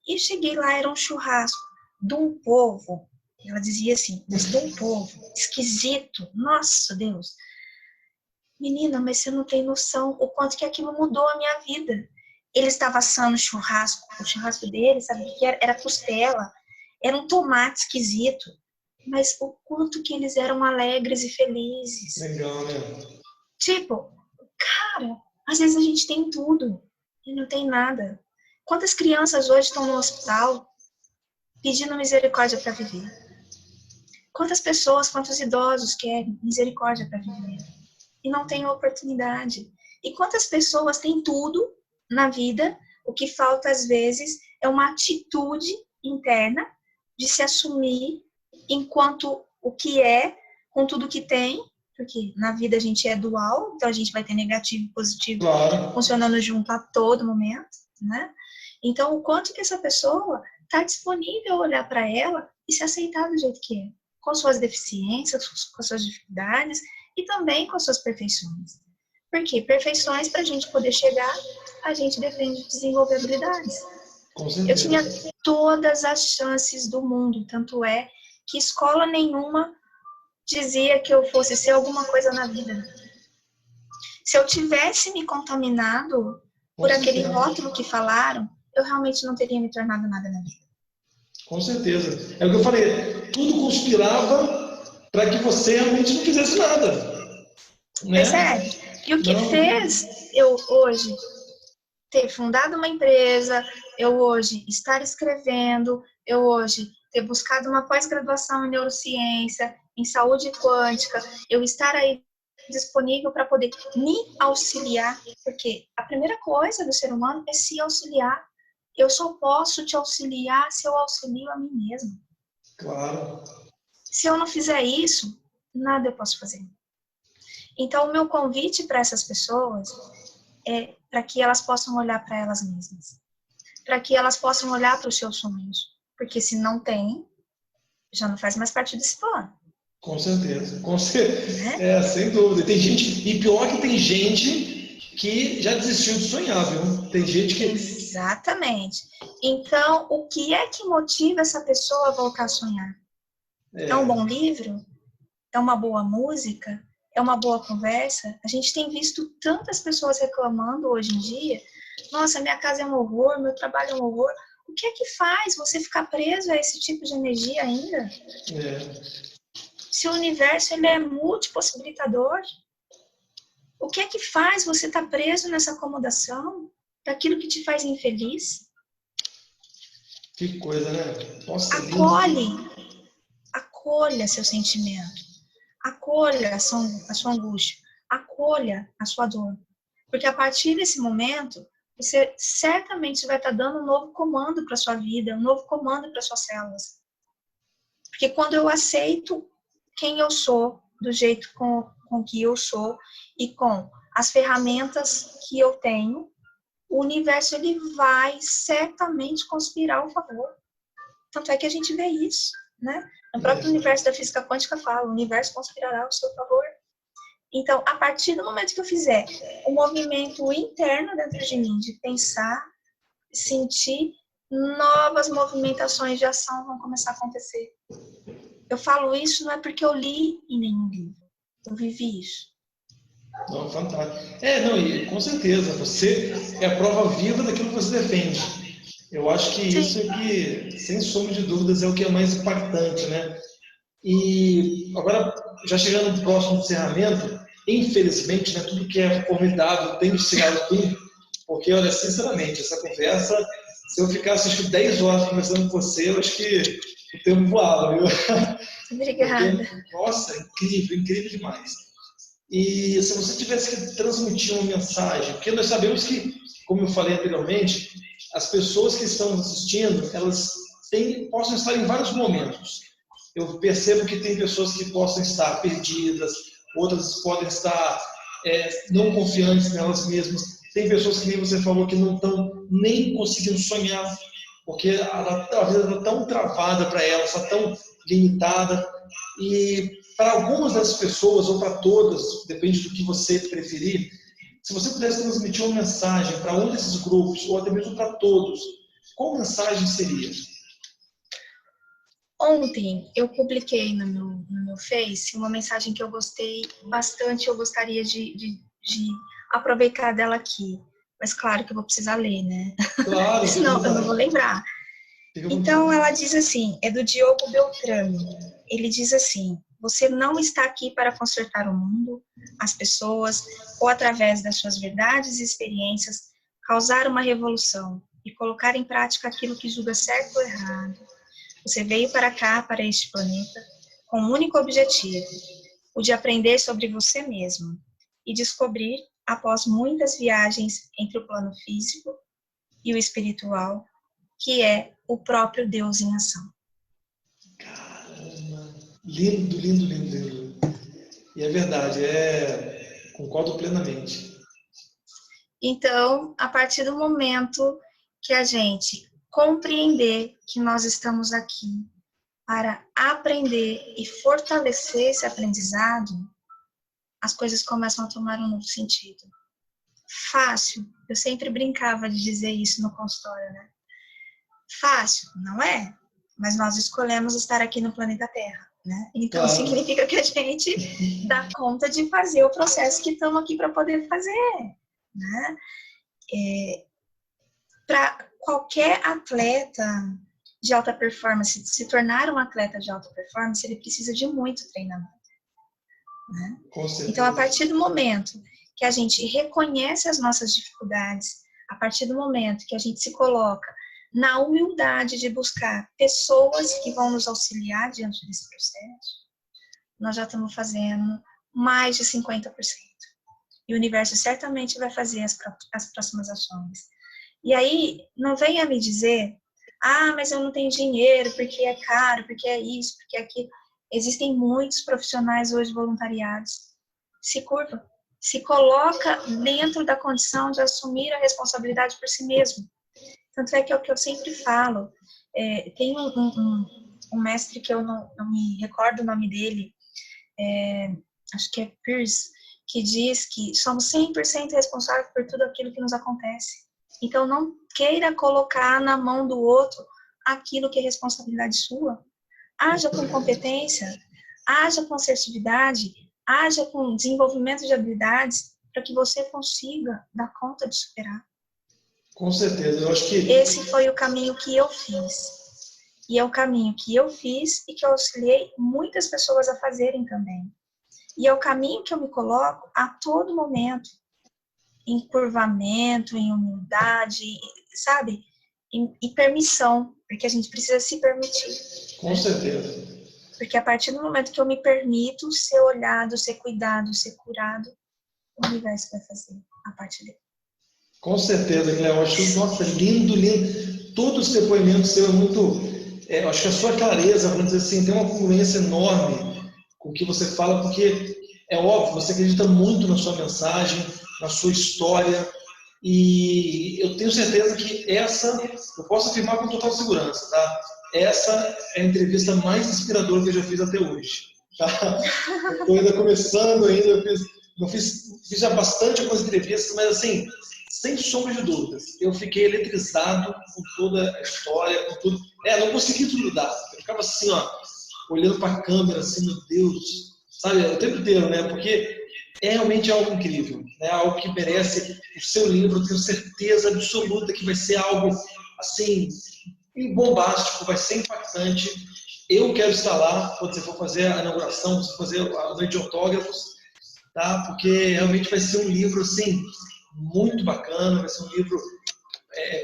E cheguei lá, era um churrasco de um povo, ela dizia assim, mas de um povo esquisito, nossa Deus. Menina, mas você não tem noção o quanto que aquilo mudou a minha vida. Ele estava assando churrasco, o churrasco dele, sabe o que era? Era costela, era um tomate esquisito, mas o quanto que eles eram alegres e felizes. Legal, né? Tipo, cara, às vezes a gente tem tudo e não tem nada. Quantas crianças hoje estão no hospital pedindo misericórdia para viver? Quantas pessoas, quantos idosos querem misericórdia para viver e não têm oportunidade? E quantas pessoas têm tudo na vida, o que falta às vezes é uma atitude interna de se assumir enquanto o que é, com tudo que tem, porque na vida a gente é dual, então a gente vai ter negativo e positivo funcionando junto a todo momento, né? Então, o quanto que essa pessoa está disponível a olhar para ela e se aceitar do jeito que é, com suas deficiências, com suas dificuldades e também com suas perfeições. Porque perfeições, para a gente poder chegar, a gente depende de desenvolver habilidades. Eu tinha todas as chances do mundo, tanto é que escola nenhuma dizia que eu fosse ser alguma coisa na vida. Se eu tivesse me contaminado por aquele rótulo que falaram, eu realmente não teria me tornado nada na vida. Com certeza. É o que eu falei, tudo conspirava para que você realmente não fizesse nada. Né? Percebe? E o que fez eu hoje ter fundado uma empresa, eu hoje estar escrevendo, eu hoje ter buscado uma pós-graduação em neurociência, em saúde quântica, eu estar aí disponível para poder me auxiliar, porque a primeira coisa do ser humano é se auxiliar. Eu só posso te auxiliar se eu auxilio a mim mesma. Claro. Se eu não fizer isso, nada eu posso fazer. Então, o meu convite para essas pessoas é para que elas possam olhar para elas mesmas, para que elas possam olhar para os seus sonhos, porque se não tem, já não faz mais parte desse plano. Com certeza, sem dúvida. Tem gente, e pior que tem gente que já desistiu de sonhar, viu? Tem gente que... Exatamente. Então, o que é que motiva essa pessoa a voltar a sonhar? É um bom livro? É uma boa música? é uma boa conversa. A gente tem visto tantas pessoas reclamando hoje em dia, nossa, minha casa é um horror, meu trabalho é um horror. O que é que faz você ficar preso a esse tipo de energia ainda? Se o universo ele é multipossibilitador, o que é que faz você estar preso nessa acomodação daquilo que te faz infeliz? Que coisa, né? Nossa, acolha seu sentimento, acolha a sua angústia, acolha a sua dor. Porque a partir desse momento, você certamente vai estar dando um novo comando para sua vida, um novo comando para suas células. Porque quando eu aceito quem eu sou, do jeito com que eu sou e com as ferramentas que eu tenho, o universo ele vai certamente conspirar ao favor. Tanto é que a gente vê isso, né? No próprio universo da física quântica fala, o universo conspirará ao seu favor. Então, a partir do momento que eu fizer um movimento interno dentro de mim, de pensar, sentir, novas movimentações de ação vão começar a acontecer. Eu falo isso não é porque eu li em nenhum livro, eu vivi isso. Não, fantástico. Não, e com certeza, você é a prova viva daquilo que você defende. Eu acho que isso é que, sem sombra de dúvidas, é o que é mais impactante, né? E agora, já chegando no próximo encerramento, infelizmente, né, tudo que é formidável tem que chegar ao fim, porque, olha, sinceramente, essa conversa, se eu ficasse acho, 10 horas conversando com você, eu acho que o tempo voava, viu? Obrigada. Porque, nossa, incrível, incrível demais. E se você tivesse que transmitir uma mensagem, porque nós sabemos que, como eu falei anteriormente, as pessoas que estão assistindo, elas possam estar em vários momentos. Eu percebo que tem pessoas que possam estar perdidas, outras podem estar não confiantes nelas mesmas. Tem pessoas que nem você falou que não estão nem conseguindo sonhar, porque a vida está tão travada para elas, está tão limitada. E para algumas das pessoas, ou para todas, depende do que você preferir, se você pudesse transmitir uma mensagem para um desses grupos, ou até mesmo para todos, qual mensagem seria? Ontem eu publiquei no meu Face uma mensagem que eu gostei bastante, eu gostaria de aproveitar dela aqui. Mas claro que eu vou precisar ler, né? Claro. Senão eu não vou lembrar. Então ela diz assim, é do Diogo Beltrame. Ele diz assim: você não está aqui para consertar o mundo, as pessoas, ou através das suas verdades e experiências, causar uma revolução e colocar em prática aquilo que julga certo ou errado. Você veio para cá, para este planeta, com um único objetivo, o de aprender sobre você mesmo e descobrir, após muitas viagens entre o plano físico e o espiritual, que é o próprio Deus em ação. Caramba! Lindo, lindo, lindo, lindo. E é verdade, concordo plenamente. Então, a partir do momento que a gente compreender que nós estamos aqui para aprender e fortalecer esse aprendizado, as coisas começam a tomar um novo sentido. Fácil, eu sempre brincava de dizer isso no consultório, né? Fácil, não é? Mas nós escolhemos estar aqui no planeta Terra, né? Então, claro, significa que a gente dá conta de fazer o processo que estamos aqui para poder fazer, né? Para qualquer atleta de alta performance se tornar um atleta de alta performance, ele precisa de muito treinamento, né? Então, a partir do momento que a gente reconhece as nossas dificuldades, a partir do momento que a gente se coloca na humildade de buscar pessoas que vão nos auxiliar diante desse processo, nós já estamos fazendo mais de 50%. E o universo certamente vai fazer as próximas ações. E aí, não venha me dizer, mas eu não tenho dinheiro, porque é caro, porque é isso, porque é aquilo. Existem muitos profissionais hoje voluntariados. Se curva, se coloca dentro da condição de assumir a responsabilidade por si mesmo. Tanto é que é o que eu sempre falo. Tem um mestre que eu não me recordo o nome dele, acho que é Pierce, que diz que somos 100% responsáveis por tudo aquilo que nos acontece. Então, não queira colocar na mão do outro aquilo que é responsabilidade sua. Haja com competência, haja com assertividade, haja com desenvolvimento de habilidades para que você consiga dar conta de superar. Com certeza, eu acho que... Esse foi o caminho que eu fiz. E é o caminho que eu fiz e que eu auxiliei muitas pessoas a fazerem também. E é o caminho que eu me coloco a todo momento, em curvamento, em humildade, sabe? E permissão, porque a gente precisa se permitir. Com certeza. Porque a partir do momento que eu me permito ser olhado, ser cuidado, ser curado, o universo vai fazer a parte dele. Com certeza, Guilherme. Eu acho, nossa, lindo, lindo. Todos os depoimentos seus é muito... eu acho que a sua clareza, vamos dizer assim, tem uma congruência enorme com o que você fala, porque é óbvio, você acredita muito na sua mensagem, na sua história, e eu tenho certeza que essa, eu posso afirmar com total segurança, tá? Essa é a entrevista mais inspiradora que eu já fiz até hoje. Tá? Estou ainda começando, eu fiz já bastante algumas entrevistas, mas assim, sem sombra de dúvidas, eu fiquei eletrizado com toda a história, com tudo. Não consegui desgrudar. Eu ficava assim, ó, olhando para a câmera, assim, meu Deus, sabe, o tempo inteiro, né? Porque é realmente algo incrível, né? Algo que merece o seu livro. Eu tenho certeza absoluta que vai ser algo assim bombástico, vai ser impactante. Eu quero estar lá quando você for fazer a inauguração, quando você for fazer a noite de autógrafos, tá? Porque realmente vai ser um livro assim muito bacana, vai ser um livro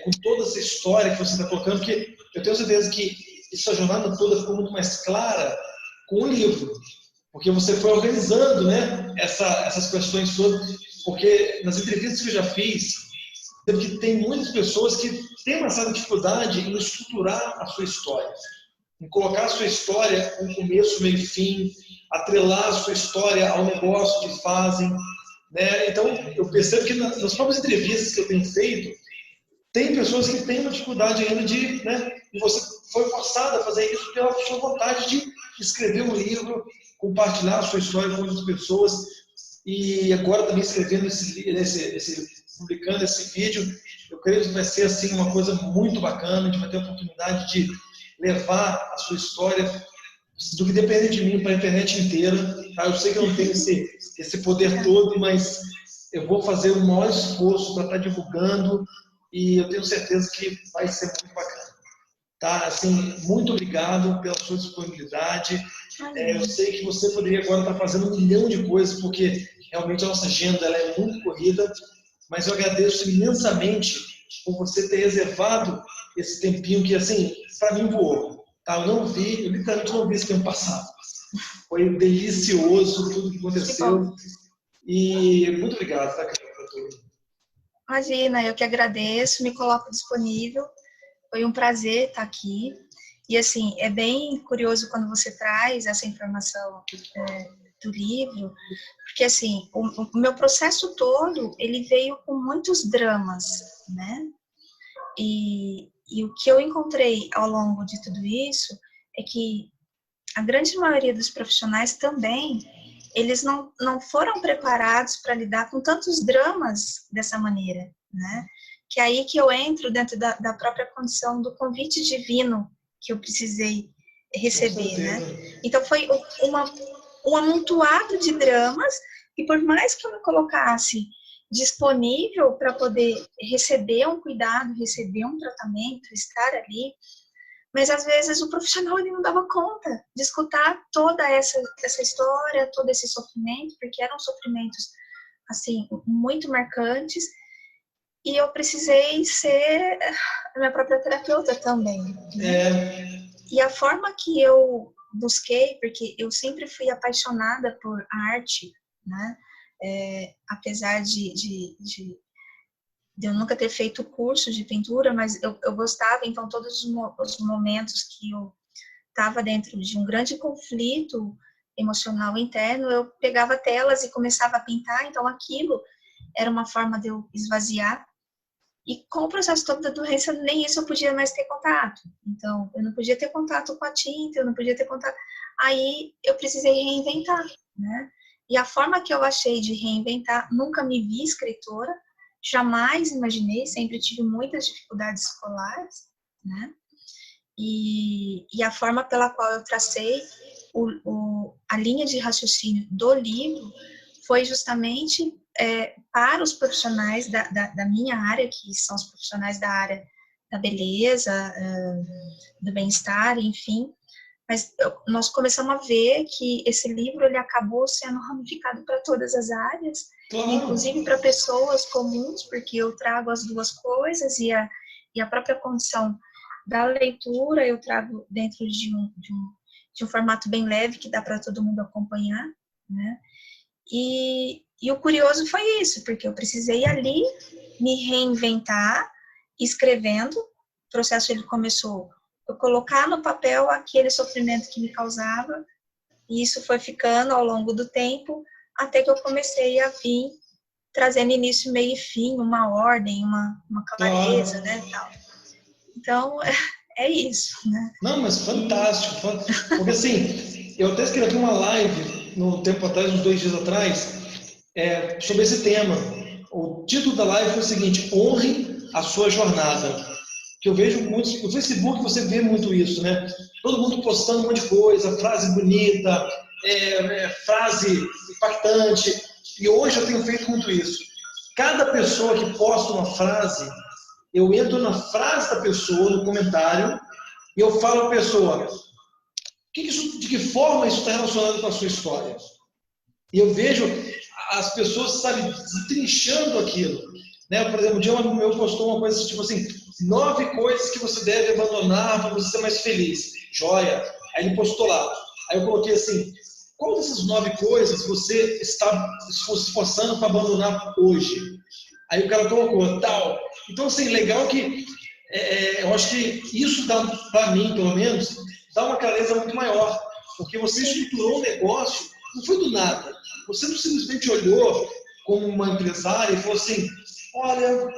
com toda essa história que você está colocando, porque eu tenho certeza que essa jornada toda ficou muito mais clara com o livro, porque você foi organizando, né, essas questões todas, porque nas entrevistas que eu já fiz, que tem muitas pessoas que têm uma certa dificuldade em estruturar a sua história, em colocar a sua história com começo, meio e fim, atrelar a sua história ao negócio que fazem, né? Então, eu percebo que nas próprias entrevistas que eu tenho feito, tem pessoas que têm uma dificuldade ainda de, né, e você foi forçado a fazer isso pela sua vontade de escrever um livro, compartilhar a sua história com outras pessoas, e agora também escrevendo publicando esse vídeo, eu creio que vai ser assim uma coisa muito bacana. A gente vai ter a oportunidade de levar a sua história, do que depender de mim, para a internet inteira. Tá? Eu sei que eu não tenho esse poder todo, mas eu vou fazer o maior esforço para estar divulgando, e eu tenho certeza que vai ser muito bacana. Tá? Assim, muito obrigado pela sua disponibilidade. Eu sei que você poderia agora estar fazendo 1 milhão de coisas, porque realmente a nossa agenda ela é muito corrida, mas eu agradeço imensamente por você ter reservado esse tempinho que, assim, para mim voou. Tá? Eu literalmente não vi esse tempo passado. Foi delicioso tudo que aconteceu. E muito obrigado, tá, Carol? Imagina, eu que agradeço, me coloco disponível. Foi um prazer estar aqui. E, assim, é bem curioso quando você traz essa informação do livro, porque, assim, o meu processo todo, ele veio com muitos dramas, né? E o que eu encontrei ao longo de tudo isso é que a grande maioria dos profissionais também, eles não foram preparados para lidar com tantos dramas dessa maneira, né? Que é aí que eu entro dentro da própria condição do convite divino que eu precisei receber, né? Então foi um amontoado de dramas, e por mais que eu me colocasse disponível para poder receber um cuidado, receber um tratamento, estar ali, mas às vezes o profissional ele não dava conta de escutar toda essa história, todo esse sofrimento, porque eram sofrimentos assim muito marcantes, e eu precisei ser a minha própria terapeuta também. Né? E a forma que eu busquei, porque eu sempre fui apaixonada por arte, né? Apesar de eu nunca ter feito curso de pintura, mas eu gostava. Então todos os momentos que eu estava dentro de um grande conflito emocional interno, eu pegava telas e começava a pintar. Então aquilo era uma forma de eu esvaziar. E com o processo todo da doença, nem isso eu podia mais ter contato. Então, eu não podia ter contato com a tinta, eu não podia ter contato. Aí, eu precisei reinventar, né? E a forma que eu achei de reinventar, nunca me vi escritora, jamais imaginei, sempre tive muitas dificuldades escolares, né? E a forma pela qual eu tracei a linha de raciocínio do livro foi justamente para os profissionais da minha área, que são os profissionais da área da beleza, do bem-estar, enfim. Mas nós começamos a ver que esse livro ele acabou sendo ramificado para todas as áreas, Claro. inclusive para pessoas comuns, porque eu trago as duas coisas e a própria condição da leitura eu trago dentro de um formato bem leve que dá para todo mundo acompanhar, né? E o curioso foi isso, porque eu precisei ali me reinventar escrevendo. O processo ele começou eu colocar no papel aquele sofrimento que me causava, e isso foi ficando ao longo do tempo, até que eu comecei a vir trazendo início, meio e fim, uma ordem, uma clareza, né, tal. Então, é isso, né? Não, mas fantástico, porque assim, eu até escrevi uma live no tempo atrás, uns 2 dias atrás, sobre esse tema. O título da live foi o seguinte: honre a sua jornada. Que eu vejo muito no Facebook, você vê muito isso, né? Todo mundo postando um monte de coisa, frase bonita, frase impactante. E hoje eu tenho feito muito isso. Cada pessoa que posta uma frase, eu entro na frase da pessoa, no comentário, e eu falo à pessoa, de que forma isso está relacionado com a sua história? E eu vejo as pessoas, sabe, destrinchando aquilo. Né? Por exemplo, um dia um amigo meu postou uma coisa tipo assim, 9 coisas que você deve abandonar para você ser mais feliz. Joia. Aí ele postou lá. Aí eu coloquei assim, qual dessas 9 coisas você está se esforçando para abandonar hoje? Aí o cara colocou, tal. Então, assim, legal que eu acho que isso dá, para mim, pelo menos, dá uma clareza muito maior. Porque você estruturou um negócio, não foi do nada. Você não simplesmente olhou como uma empresária e falou assim, olha,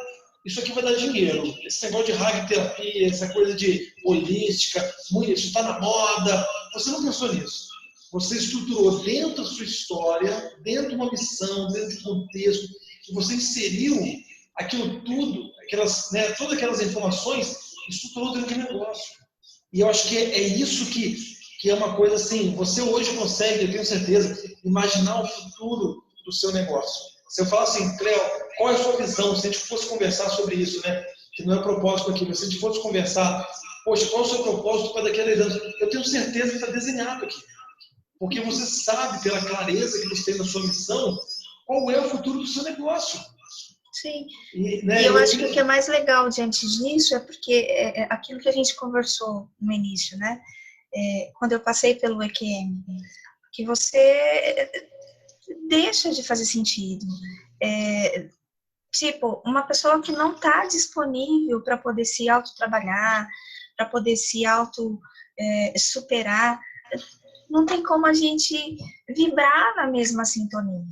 isso aqui vai dar dinheiro. Esse negócio de radioterapia, essa coisa de holística, isso está na moda. Você não pensou nisso. Você estruturou dentro da sua história, dentro de uma missão, dentro de um contexto, e você inseriu aquilo tudo, todas aquelas informações, estruturou dentro do negócio. E eu acho que é isso que é uma coisa assim, você hoje consegue, eu tenho certeza, imaginar o futuro do seu negócio. Se eu falar assim, Cleo, qual é a sua visão? Se a gente fosse conversar sobre isso, né? Que não é propósito aqui, mas se a gente fosse conversar, poxa, qual é o seu propósito para daqui a 10 anos? Eu tenho certeza que está desenhado aqui. Porque você sabe, pela clareza que você tem na sua missão, qual é o futuro do seu negócio. Sim. E eu acho que o que é mais legal diante disso é porque aquilo que a gente conversou no início, né? Quando eu passei pelo EQM, que você deixa de fazer sentido. Tipo, uma pessoa que não está disponível para poder se autotrabalhar, para poder se superar, não tem como a gente vibrar na mesma sintonia,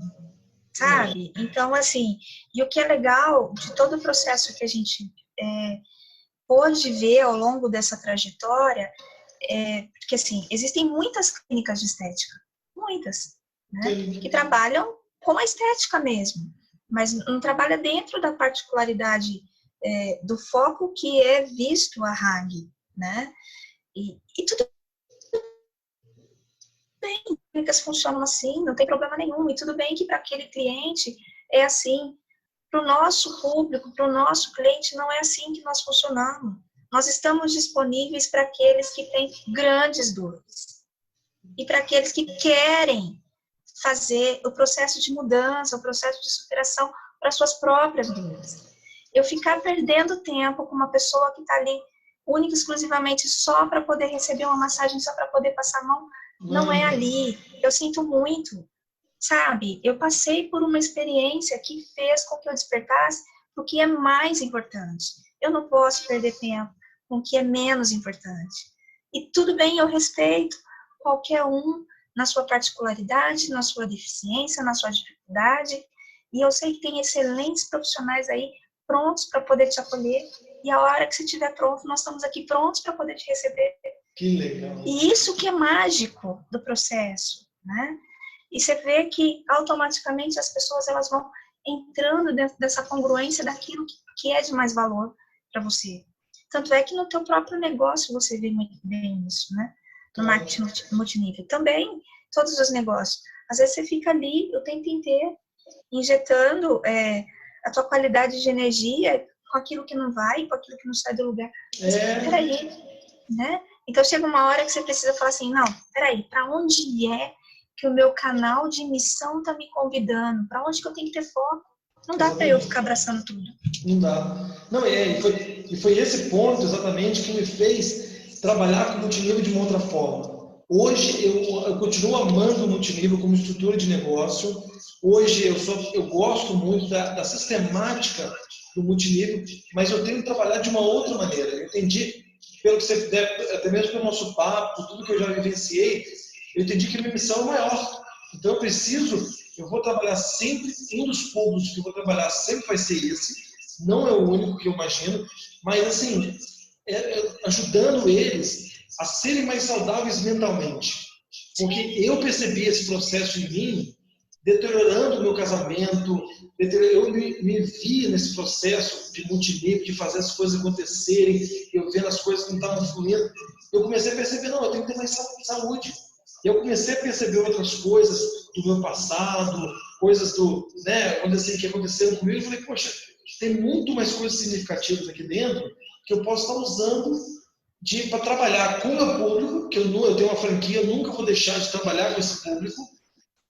sabe? Então, assim, e o que é legal de todo o processo que a gente pôde ver ao longo dessa trajetória, porque, assim, existem muitas clínicas de estética, muitas, né? Que trabalham com a estética mesmo, mas não trabalha dentro da particularidade do foco que é visto a RAG, né? E tudo bem, clínicas funcionam assim, não tem problema nenhum, e tudo bem que para aquele cliente é assim. Para o nosso público, para o nosso cliente, não é assim que nós funcionamos. Nós estamos disponíveis para aqueles que têm grandes dores e para aqueles que querem fazer o processo de mudança, o processo de superação para suas próprias dores. Eu ficar perdendo tempo com uma pessoa que está ali única e exclusivamente só para poder receber uma massagem, só para poder passar a mão, não é ali. Eu sinto muito, sabe? Eu passei por uma experiência que fez com que eu despertasse o que é mais importante. Eu não posso perder tempo com o que é menos importante. E tudo bem, eu respeito qualquer um na sua particularidade, na sua deficiência, na sua dificuldade. E eu sei que tem excelentes profissionais aí prontos para poder te acolher. E a hora que você estiver pronto, nós estamos aqui prontos para poder te receber. Que legal. E isso que é mágico do processo, né? E você vê que automaticamente as pessoas elas vão entrando dentro dessa congruência daquilo que é de mais valor para você. Tanto é que no teu próprio negócio você vê muito bem isso, né? no marketing multinível. Também, todos os negócios. Às vezes você fica ali o tempo inteiro, injetando a tua qualidade de energia com aquilo que não vai, com aquilo que não sai do lugar. Mas, peraí, né? Então chega uma hora que você precisa falar assim, não, peraí, para onde é que o meu canal de missão está me convidando? Para onde que eu tenho que ter foco? Não dá para eu ficar abraçando tudo. Não dá. Não, e foi esse ponto exatamente que me fez trabalhar com o multinível de uma outra forma. Hoje eu continuo amando o multinível como estrutura de negócio. Hoje eu gosto muito da sistemática do multinível, mas eu tenho que trabalhar de uma outra maneira. Eu entendi, pelo que você até mesmo pelo nosso papo, tudo que eu já vivenciei, eu entendi que a minha missão é maior. Então eu vou trabalhar sempre, um dos públicos que eu vou trabalhar sempre vai ser esse, não é o único que eu imagino, mas assim, ajudando eles a serem mais saudáveis mentalmente. Porque eu percebi esse processo em mim, deteriorando o meu casamento, eu me vi nesse processo de multinível, de fazer as coisas acontecerem, eu vendo as coisas que não estavam fluindo, eu comecei a perceber, não, eu tenho que ter mais saúde. E eu comecei a perceber outras coisas do meu passado, coisas que aconteceram comigo, e falei, poxa, tem muito mais coisas significativas aqui dentro que eu posso estar usando para trabalhar com o meu público, que eu tenho uma franquia, eu nunca vou deixar de trabalhar com esse público,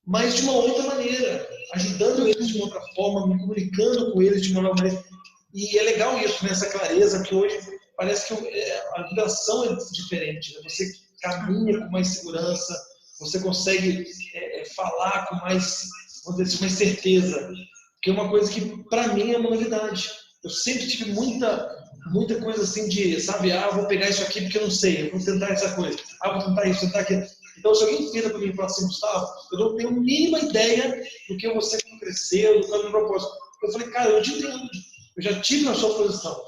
mas de uma outra maneira, ajudando eles de uma outra forma, me comunicando com eles de uma nova maneira. E é legal isso, né? Essa clareza, que hoje parece que a vibração é diferente, né? Você caminha com mais segurança, você consegue falar com mais, vamos dizer assim, mais certeza, que é uma coisa que para mim é uma novidade. Eu sempre tive muita coisa assim de, sabe, vou pegar isso aqui porque eu não sei, eu vou tentar essa coisa, vou tentar isso, tentar aquilo. Então, se alguém vira para mim e fala assim, Gustavo, eu não tenho a mínima ideia do que você cresceu, do que é o meu propósito. Eu falei, cara, eu te entendo, eu já tive na sua posição.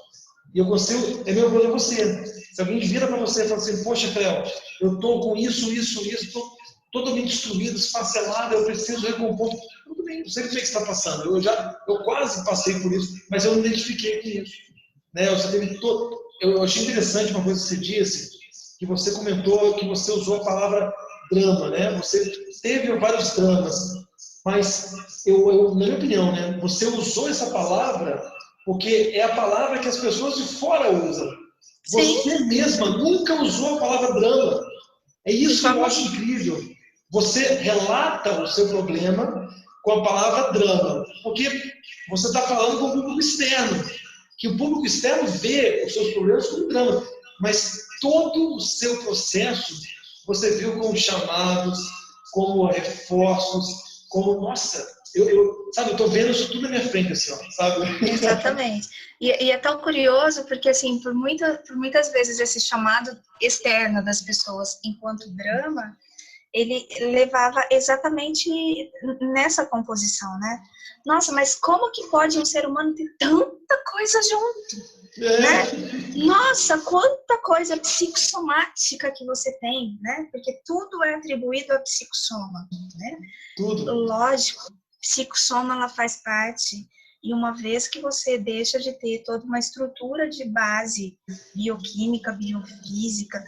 E eu consigo, meu problema é você. Se alguém vira para você e fala assim, poxa, Cleo, eu estou com isso, estou totalmente destruído, esfacelado, eu preciso recompor. Tudo bem, eu sei o que você está passando. Eu quase passei por isso, mas eu não identifiquei com isso. Né? Eu achei interessante uma coisa que você disse, que você comentou, que você usou a palavra drama, né? Você teve vários dramas, mas na minha opinião, né? Você usou essa palavra porque é a palavra que as pessoas de fora usam. Você mesma nunca usou a palavra drama. É isso que eu acho incrível. Você relata o seu problema com a palavra drama, porque você está falando com o público externo, que o público externo vê os seus problemas como drama, mas todo o seu processo você viu como chamados, como reforços, como, nossa, eu estou vendo isso tudo na minha frente, assim, ó, sabe? Exatamente. E é tão curioso, porque, assim, por muitas vezes esse chamado externo das pessoas enquanto drama, ele levava exatamente nessa composição, né? Nossa, mas como que pode um ser humano ter tanta coisa junto? Né? Nossa, quanta coisa psicossomática que você tem, né? Porque tudo é atribuído à psicossoma, né? Tudo. Lógico, psicossoma ela faz parte, e uma vez que você deixa de ter toda uma estrutura de base bioquímica, biofísica,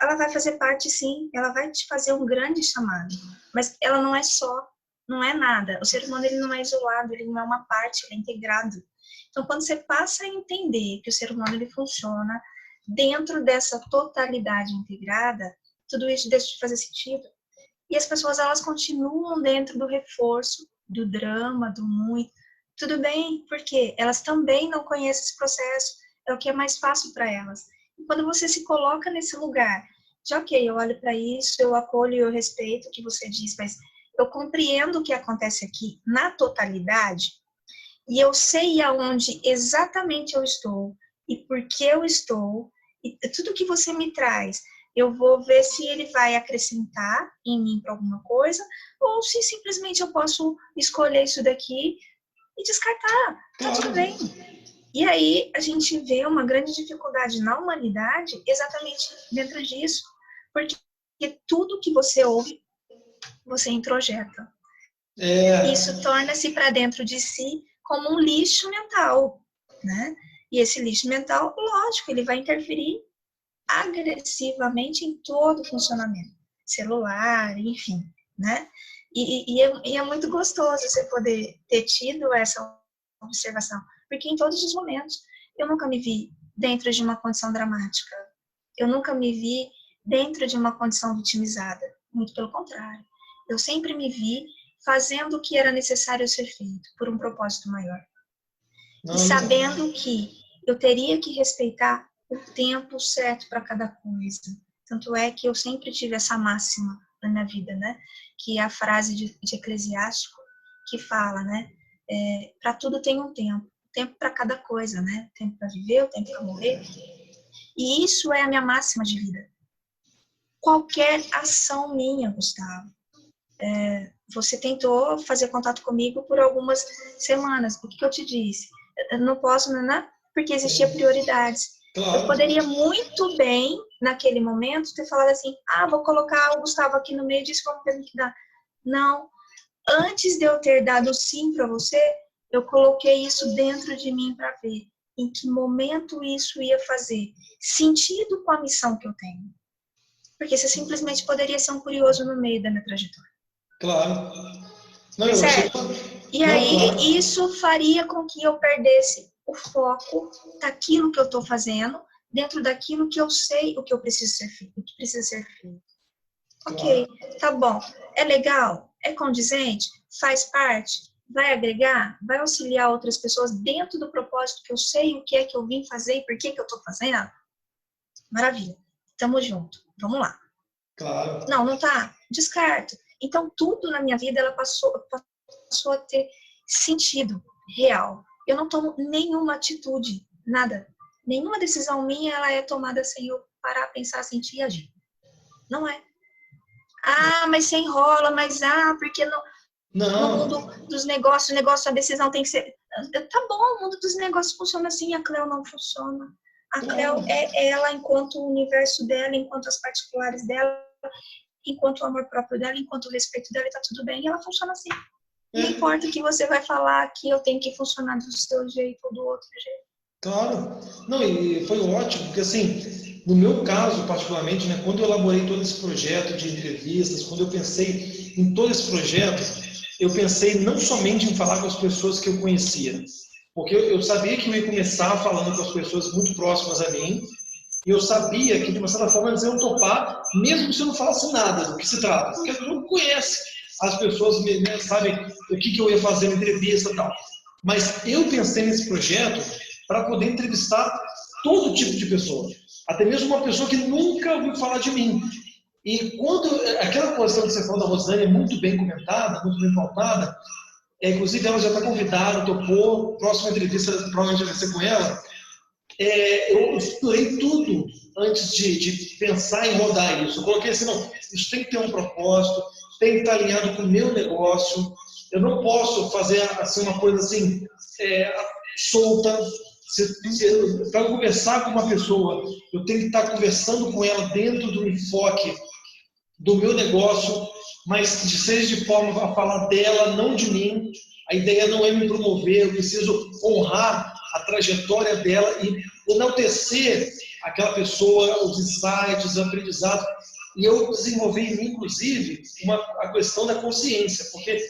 ela vai fazer parte, sim, ela vai te fazer um grande chamado, mas ela não é só, não é nada. O ser humano ele não é isolado, ele não é uma parte, ele é integrado. Então, quando você passa a entender que o ser humano ele funciona dentro dessa totalidade integrada, tudo isso deixa de fazer sentido. E as pessoas, elas continuam dentro do reforço, do drama, do muito. Tudo bem, porque elas também não conhecem esse processo, é o que é mais fácil para elas. E quando você se coloca nesse lugar de, ok, eu olho para isso, eu acolho e eu respeito o que você diz, mas eu compreendo o que acontece aqui na totalidade, e eu sei aonde exatamente eu estou, e por que eu estou, e tudo que você me traz, eu vou ver se ele vai acrescentar em mim para alguma coisa, ou se simplesmente eu posso escolher isso daqui e descartar, tá tudo bem. E aí a gente vê uma grande dificuldade na humanidade exatamente dentro disso, porque tudo que você ouve, você introjeta. Isso torna-se para dentro de si como um lixo mental, né? E esse lixo mental, lógico, ele vai interferir agressivamente em todo o funcionamento, celular, enfim, né? E é muito gostoso você poder ter tido essa observação, porque em todos os momentos eu nunca me vi dentro de uma condição dramática, eu nunca me vi dentro de uma condição vitimizada, muito pelo contrário. Eu sempre me vi fazendo o que era necessário ser feito por um propósito maior. E sabendo que eu teria que respeitar o tempo certo para cada coisa. Tanto é que eu sempre tive essa máxima na minha vida, né? Que é a frase de Eclesiástico que fala, né? Para tudo tem um tempo para cada coisa, né? Tempo para viver, o tempo para morrer. E isso é a minha máxima de vida. Qualquer ação minha, Gustavo. Você tentou fazer contato comigo por algumas semanas. O que eu te disse? Eu não posso, né? Porque existiam prioridades. Claro. Eu poderia muito bem, naquele momento, ter falado assim, vou colocar o Gustavo aqui no meio disso, vamos ter que dar. Não. Antes de eu ter dado sim para você, eu coloquei isso dentro de mim para ver em que momento isso ia fazer sentido com a missão que eu tenho. Porque você simplesmente poderia ser um curioso no meio da minha trajetória. Claro. Não, certo? E aí, claro. Isso faria com que eu perdesse o foco daquilo que eu estou fazendo, dentro daquilo que eu sei o que eu preciso ser feito, o que precisa ser feito. Claro. Ok, tá bom. É legal? É condizente? Faz parte? Vai agregar? Vai auxiliar outras pessoas dentro do propósito que eu sei o que é que eu vim fazer e por que eu estou fazendo? Maravilha. Tamo junto. Vamos lá. Claro. Não tá? Descarto. Então, tudo na minha vida ela passou a ter sentido real. Eu não tomo nenhuma atitude, nada. Nenhuma decisão minha ela é tomada sem eu parar, pensar, sentir e agir. Não é. Mas você enrola, porque não. No mundo dos negócios, a decisão tem que ser... Tá bom, o mundo dos negócios funciona assim, a Cleo não funciona. A Cleo é ela enquanto o universo dela, enquanto as particulares dela, enquanto o amor próprio dela, enquanto o respeito dela, tá tudo bem, e ela funciona assim. Não importa que você vai falar que eu tenho que funcionar do seu jeito ou do outro jeito. Claro. Não, e foi ótimo, porque assim, no meu caso particularmente, né, quando eu elaborei todo esse projeto de entrevistas, quando eu pensei em todo esse projeto, eu pensei não somente em falar com as pessoas que eu conhecia, porque eu sabia que eu ia começar falando com as pessoas muito próximas a mim, e eu sabia que, de uma certa forma, eles iam topar, mesmo se eu não falasse nada do que se trata, porque a pessoa não conhece as pessoas, sabem o que eu ia fazer na entrevista e tal. Mas eu pensei nesse projeto para poder entrevistar todo tipo de pessoa, até mesmo uma pessoa que nunca ouviu falar de mim. E quando aquela questão que você falou da Rosane é muito bem comentada, muito bem pautada, inclusive ela já está convidada, topou, próxima entrevista provavelmente vai ser com ela. Eu estudei tudo antes de pensar em rodar isso. Eu coloquei assim, não, isso tem que ter um propósito, tem que estar alinhado com o meu negócio. Eu não posso fazer assim, uma coisa assim, solta. Para conversar com uma pessoa, eu tenho que estar conversando com ela dentro do enfoque do meu negócio, mas seja de forma a falar dela, não de mim. A ideia não é me promover, eu preciso honrar a trajetória dela e enaltecer aquela pessoa, os insights, os aprendizados. E eu desenvolvi em mim, inclusive, a questão da consciência, porque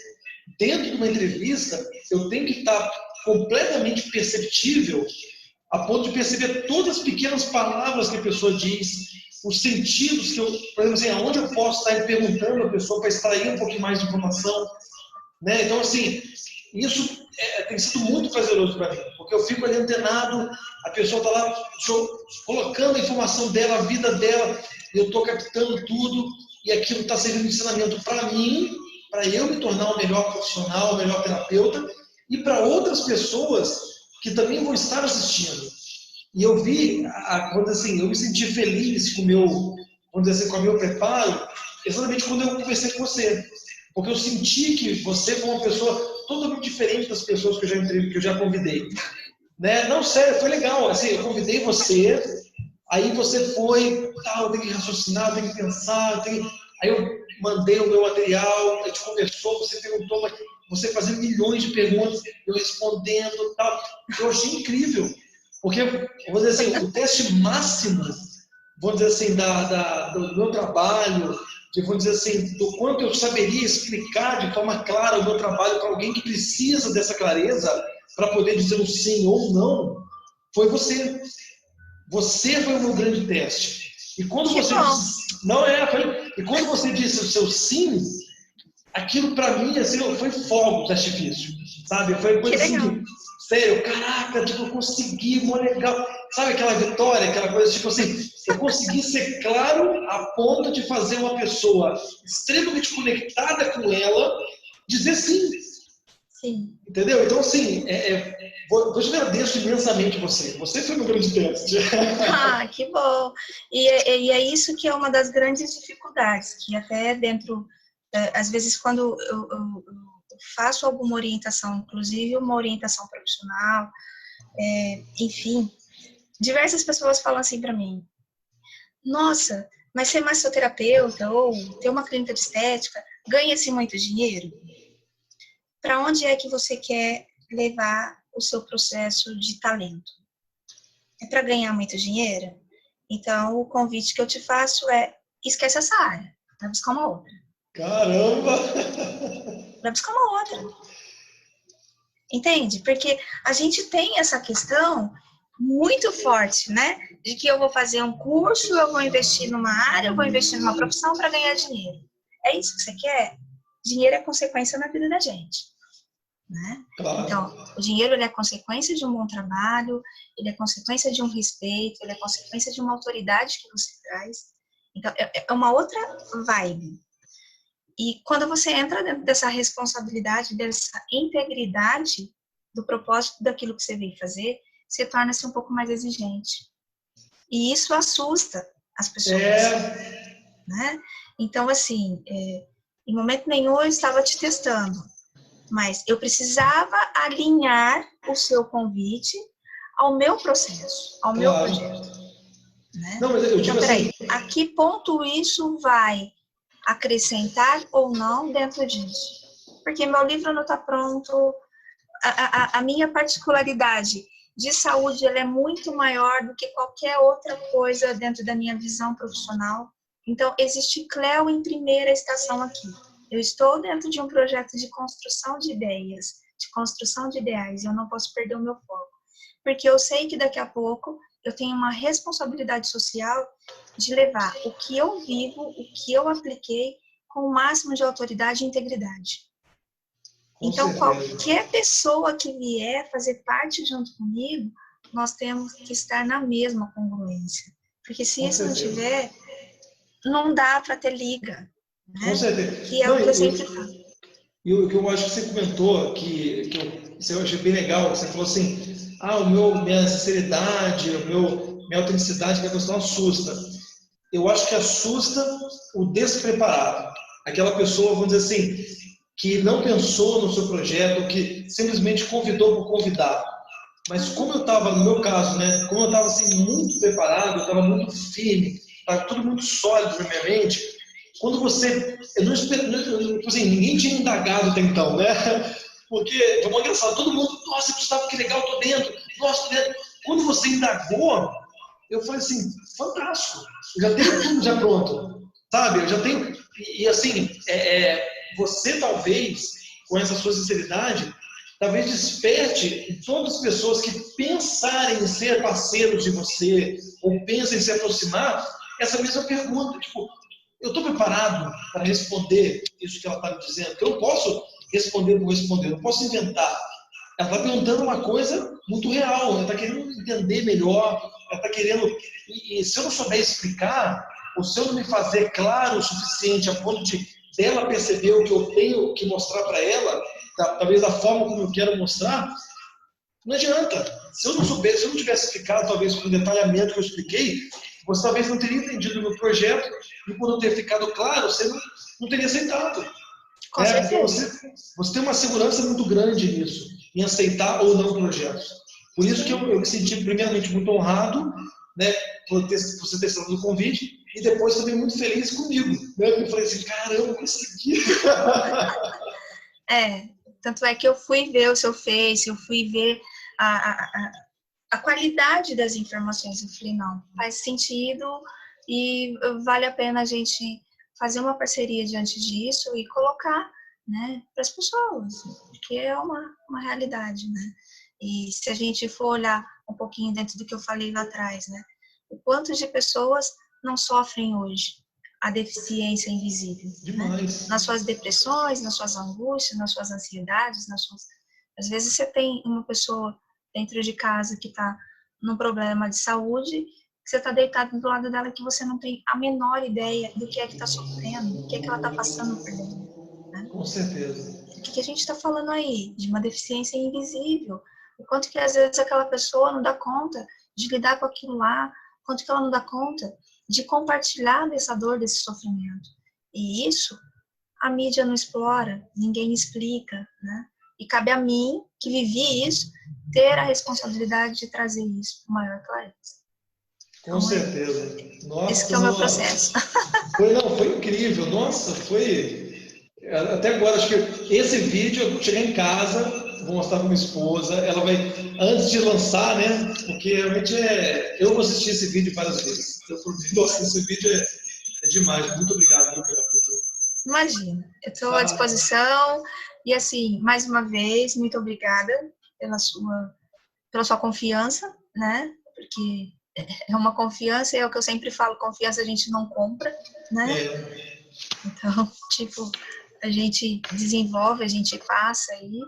dentro de uma entrevista eu tenho que estar completamente perceptível a ponto de perceber todas as pequenas palavras que a pessoa diz, os sentidos que eu, por exemplo, assim, aonde eu posso estar perguntando a pessoa para extrair um pouquinho mais de informação, né? Então, assim, isso tem sido muito prazeroso para mim, porque eu fico ali antenado, a pessoa está lá colocando a informação dela, a vida dela, e eu estou captando tudo, e aquilo está servindo de ensinamento para mim, para eu me tornar o melhor profissional, o melhor terapeuta, e para outras pessoas que também vão estar assistindo. E eu vi, assim, eu me senti feliz com o meu, vamos dizer assim, com o meu preparo, exatamente quando eu conversei com você. Porque eu senti que você foi uma pessoa totalmente diferente das pessoas que eu já convidei. Né? Não, sério, foi legal. Assim, eu convidei você, aí você foi, eu tenho que raciocinar, eu tenho que pensar, aí eu mandei o meu material, a gente conversou, você perguntou, você fazendo milhões de perguntas, eu respondendo, tal. Eu achei incrível. Porque, vou dizer assim, o teste máximo vamos dizer assim, do meu trabalho, vamos dizer assim, do quanto eu saberia explicar de forma clara o meu trabalho para alguém que precisa dessa clareza para poder dizer um sim ou não, foi você. Você foi o meu grande teste. E quando Que você bom. disse, não é, e quando você disse o seu sim, aquilo para mim assim, foi fogo de artifício, sabe? Foi Que coisa assim legal. de, sério, caraca, tipo, eu consegui, mó legal. Sabe aquela vitória, aquela coisa tipo assim, eu consegui ser claro a ponto de fazer uma pessoa extremamente conectada com ela dizer sim. Sim. Entendeu? Então, assim, eu te agradeço imensamente você. Você foi meu grande teste. Ah, que bom! E é isso que é uma das grandes dificuldades, que até dentro, às vezes, quando eu faço alguma orientação, inclusive uma orientação profissional, enfim, diversas pessoas falam assim para mim: nossa, mas ser massoterapeuta ou ter uma clínica de estética ganha-se muito dinheiro? Para onde é que você quer levar o seu processo de talento? É para ganhar muito dinheiro? Então, o convite que eu te faço é: esquece essa área, vai buscar uma outra. Caramba! Vai buscar uma outra. Entende? Porque a gente tem essa questão muito forte, né? De que eu vou fazer um curso, eu vou investir numa área, eu vou investir numa profissão para ganhar dinheiro. É isso que você quer? Dinheiro é consequência na vida da gente, né? Claro. Então, o dinheiro ele é consequência de um bom trabalho, ele é consequência de um respeito, ele é consequência de uma autoridade que você traz. Então, é uma outra vibe. E quando você entra dentro dessa responsabilidade, dessa integridade do propósito daquilo que você veio fazer, você torna-se um pouco mais exigente. E isso assusta as pessoas, né? Então, assim, em momento nenhum eu estava te testando, mas eu precisava alinhar o seu convite ao meu processo, ao meu Claro. projeto. Né? Não, mas eu digo então, peraí, assim, a que ponto isso vai acrescentar ou não dentro disso? Porque meu livro não está pronto, a minha particularidade de saúde ela é muito maior do que qualquer outra coisa dentro da minha visão profissional. Então, existe Cleo em primeira estação aqui. Eu estou dentro de um projeto de construção de ideias, de construção de ideais, e eu não posso perder o meu foco. Porque eu sei que daqui a pouco eu tenho uma responsabilidade social de levar o que eu vivo, o que eu apliquei, com o máximo de autoridade e integridade. Então, qualquer pessoa que vier fazer parte junto comigo, nós temos que estar na mesma congruência. Porque se isso não tiver, não dá para ter liga. Né? Com certeza. Que é o que eu sempre falo. E o que eu acho que você comentou, que eu achei bem legal, você falou assim, minha sinceridade, minha autenticidade, minha questão assusta. Eu acho que assusta o despreparado. Aquela pessoa, vamos dizer assim, que não pensou no seu projeto, que simplesmente convidou por convidar. Mas como eu estava, no meu caso, né, como eu estava assim, muito preparado, eu estava muito firme, estava tudo muito sólido na minha mente, quando você... Eu não espero, assim, ninguém tinha indagado até então, né? Porque, foi engraçado, todo mundo, nossa, Gustavo, que legal, tô dentro, nossa, tô dentro. Quando você indagou, eu falei assim, fantástico, eu já tenho tudo já pronto, sabe? Eu já tenho... E assim, você talvez, com essa sua sinceridade, talvez desperte em todas as pessoas que pensarem em ser parceiros de você, ou pensem em se aproximar, essa mesma pergunta, tipo, eu estou preparado para responder isso que ela está me dizendo? Eu não posso responder por responder, eu não posso inventar. Ela está perguntando uma coisa muito real, ela está querendo entender melhor, ela está querendo... E se eu não souber explicar, ou se eu não me fazer claro o suficiente a ponto de dela perceber o que eu tenho que mostrar para ela, talvez da forma como eu quero mostrar, não adianta. Se eu não soubesse, se eu não tivesse explicado, talvez com o detalhamento que eu expliquei, você talvez não teria entendido o meu projeto, e por não ter ficado claro, você não teria aceitado. Com certeza. Você tem uma segurança muito grande nisso, em aceitar ou não projetos. Por isso que eu me senti, primeiramente, muito honrado, né, por você ter feito o convite, e depois também muito feliz comigo. Né? Eu falei assim, caramba, eu consegui. Tanto é que eu fui ver o seu Face, eu fui ver a qualidade das informações. Eu falei, não, faz sentido e vale a pena a gente fazer uma parceria diante disso e colocar, né, para as pessoas, porque é uma realidade, né? E se a gente for olhar um pouquinho dentro do que eu falei lá atrás, né, o quanto de pessoas não sofrem hoje a deficiência invisível, Demais. né? Nas suas depressões, nas suas angústias, nas suas ansiedades, às vezes você tem uma pessoa dentro de casa que está num problema de saúde, que você está deitado do lado dela que você não tem a menor ideia do que é que está sofrendo, do que é que ela está passando por dentro, né? Com certeza. O que a gente está falando aí? De uma deficiência invisível. O quanto que às vezes aquela pessoa não dá conta de lidar com aquilo lá, o quanto que ela não dá conta de compartilhar dessa dor, desse sofrimento. E isso a mídia não explora, ninguém explica, né? E cabe a mim, que vivi isso, ter a responsabilidade de trazer isso com maior clareza. Com certeza. Nossa, esse que é o meu processo. Foi incrível. Nossa, foi... Até agora, acho que esse vídeo, eu cheguei em casa, vou mostrar para minha esposa, ela vai, antes de lançar, né? Porque realmente eu vou assistir esse vídeo várias vezes. Nossa, esse vídeo é demais. Muito obrigado, viu, pela cultura. Imagina, eu estou à disposição. E assim, mais uma vez, muito obrigada pela sua confiança, né? Porque é uma confiança, é o que eu sempre falo, confiança a gente não compra, né? Então, tipo, a gente desenvolve, a gente passa aí.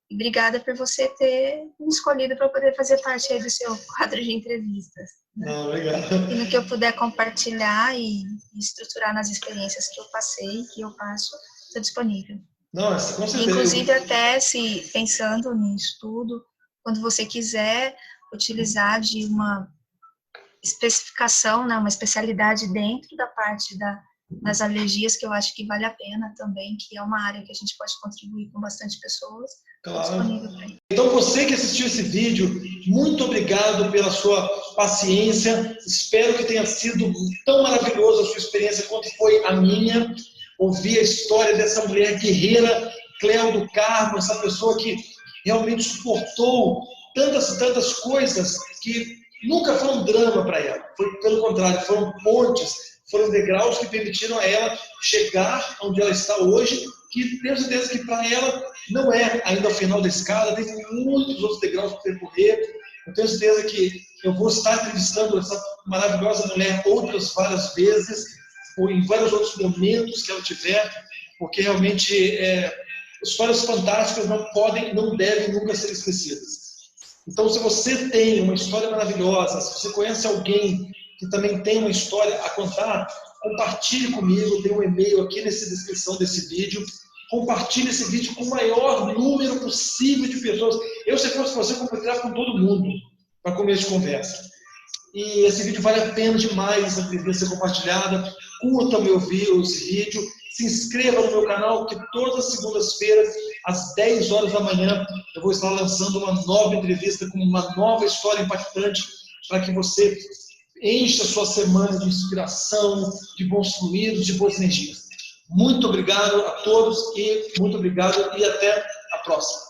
E obrigada por você ter me escolhido para poder fazer parte aí do seu quadro de entrevistas. Né? Não, obrigado. E no que eu puder compartilhar e estruturar nas experiências que eu passei, que eu passo, estou disponível. Nossa, com certeza. Inclusive, até se pensando nisso tudo, quando você quiser utilizar de uma especificação, né, uma especialidade dentro da parte das alergias, que eu acho que vale a pena também, que é uma área que a gente pode contribuir com bastante pessoas. Claro. Então, você que assistiu esse vídeo, muito obrigado pela sua paciência. Espero que tenha sido tão maravilhosa a sua experiência quanto foi a minha. Ouvir a história dessa mulher guerreira, Cléo do Carmo, essa pessoa que realmente suportou tantas coisas que nunca foi um drama para ela. Foi, pelo contrário, foram pontes, foram degraus que permitiram a ela chegar onde ela está hoje, que tenho certeza que para ela não é ainda o final da escada, tem muitos outros degraus para percorrer. Eu tenho certeza que eu vou estar entrevistando essa maravilhosa mulher outras várias vezes, ou em vários outros momentos que ela tiver, porque realmente histórias fantásticas não devem nunca ser esquecidas. Então, se você tem uma história maravilhosa, se você conhece alguém que também tem uma história a contar, compartilhe comigo, tem um e-mail aqui na descrição desse vídeo. Compartilhe esse vídeo com o maior número possível de pessoas. Eu, se fosse você, compartilhar com todo mundo para começo de conversa. E esse vídeo vale a pena demais a ser compartilhada. Curta o meu vídeo, se inscreva no meu canal, que todas as segundas-feiras, às 10 horas da manhã, eu vou estar lançando uma nova entrevista com uma nova história impactante para que você encha a sua semana de inspiração, de bons fluidos, de boas energias. Muito obrigado a todos e muito obrigado e até a próxima.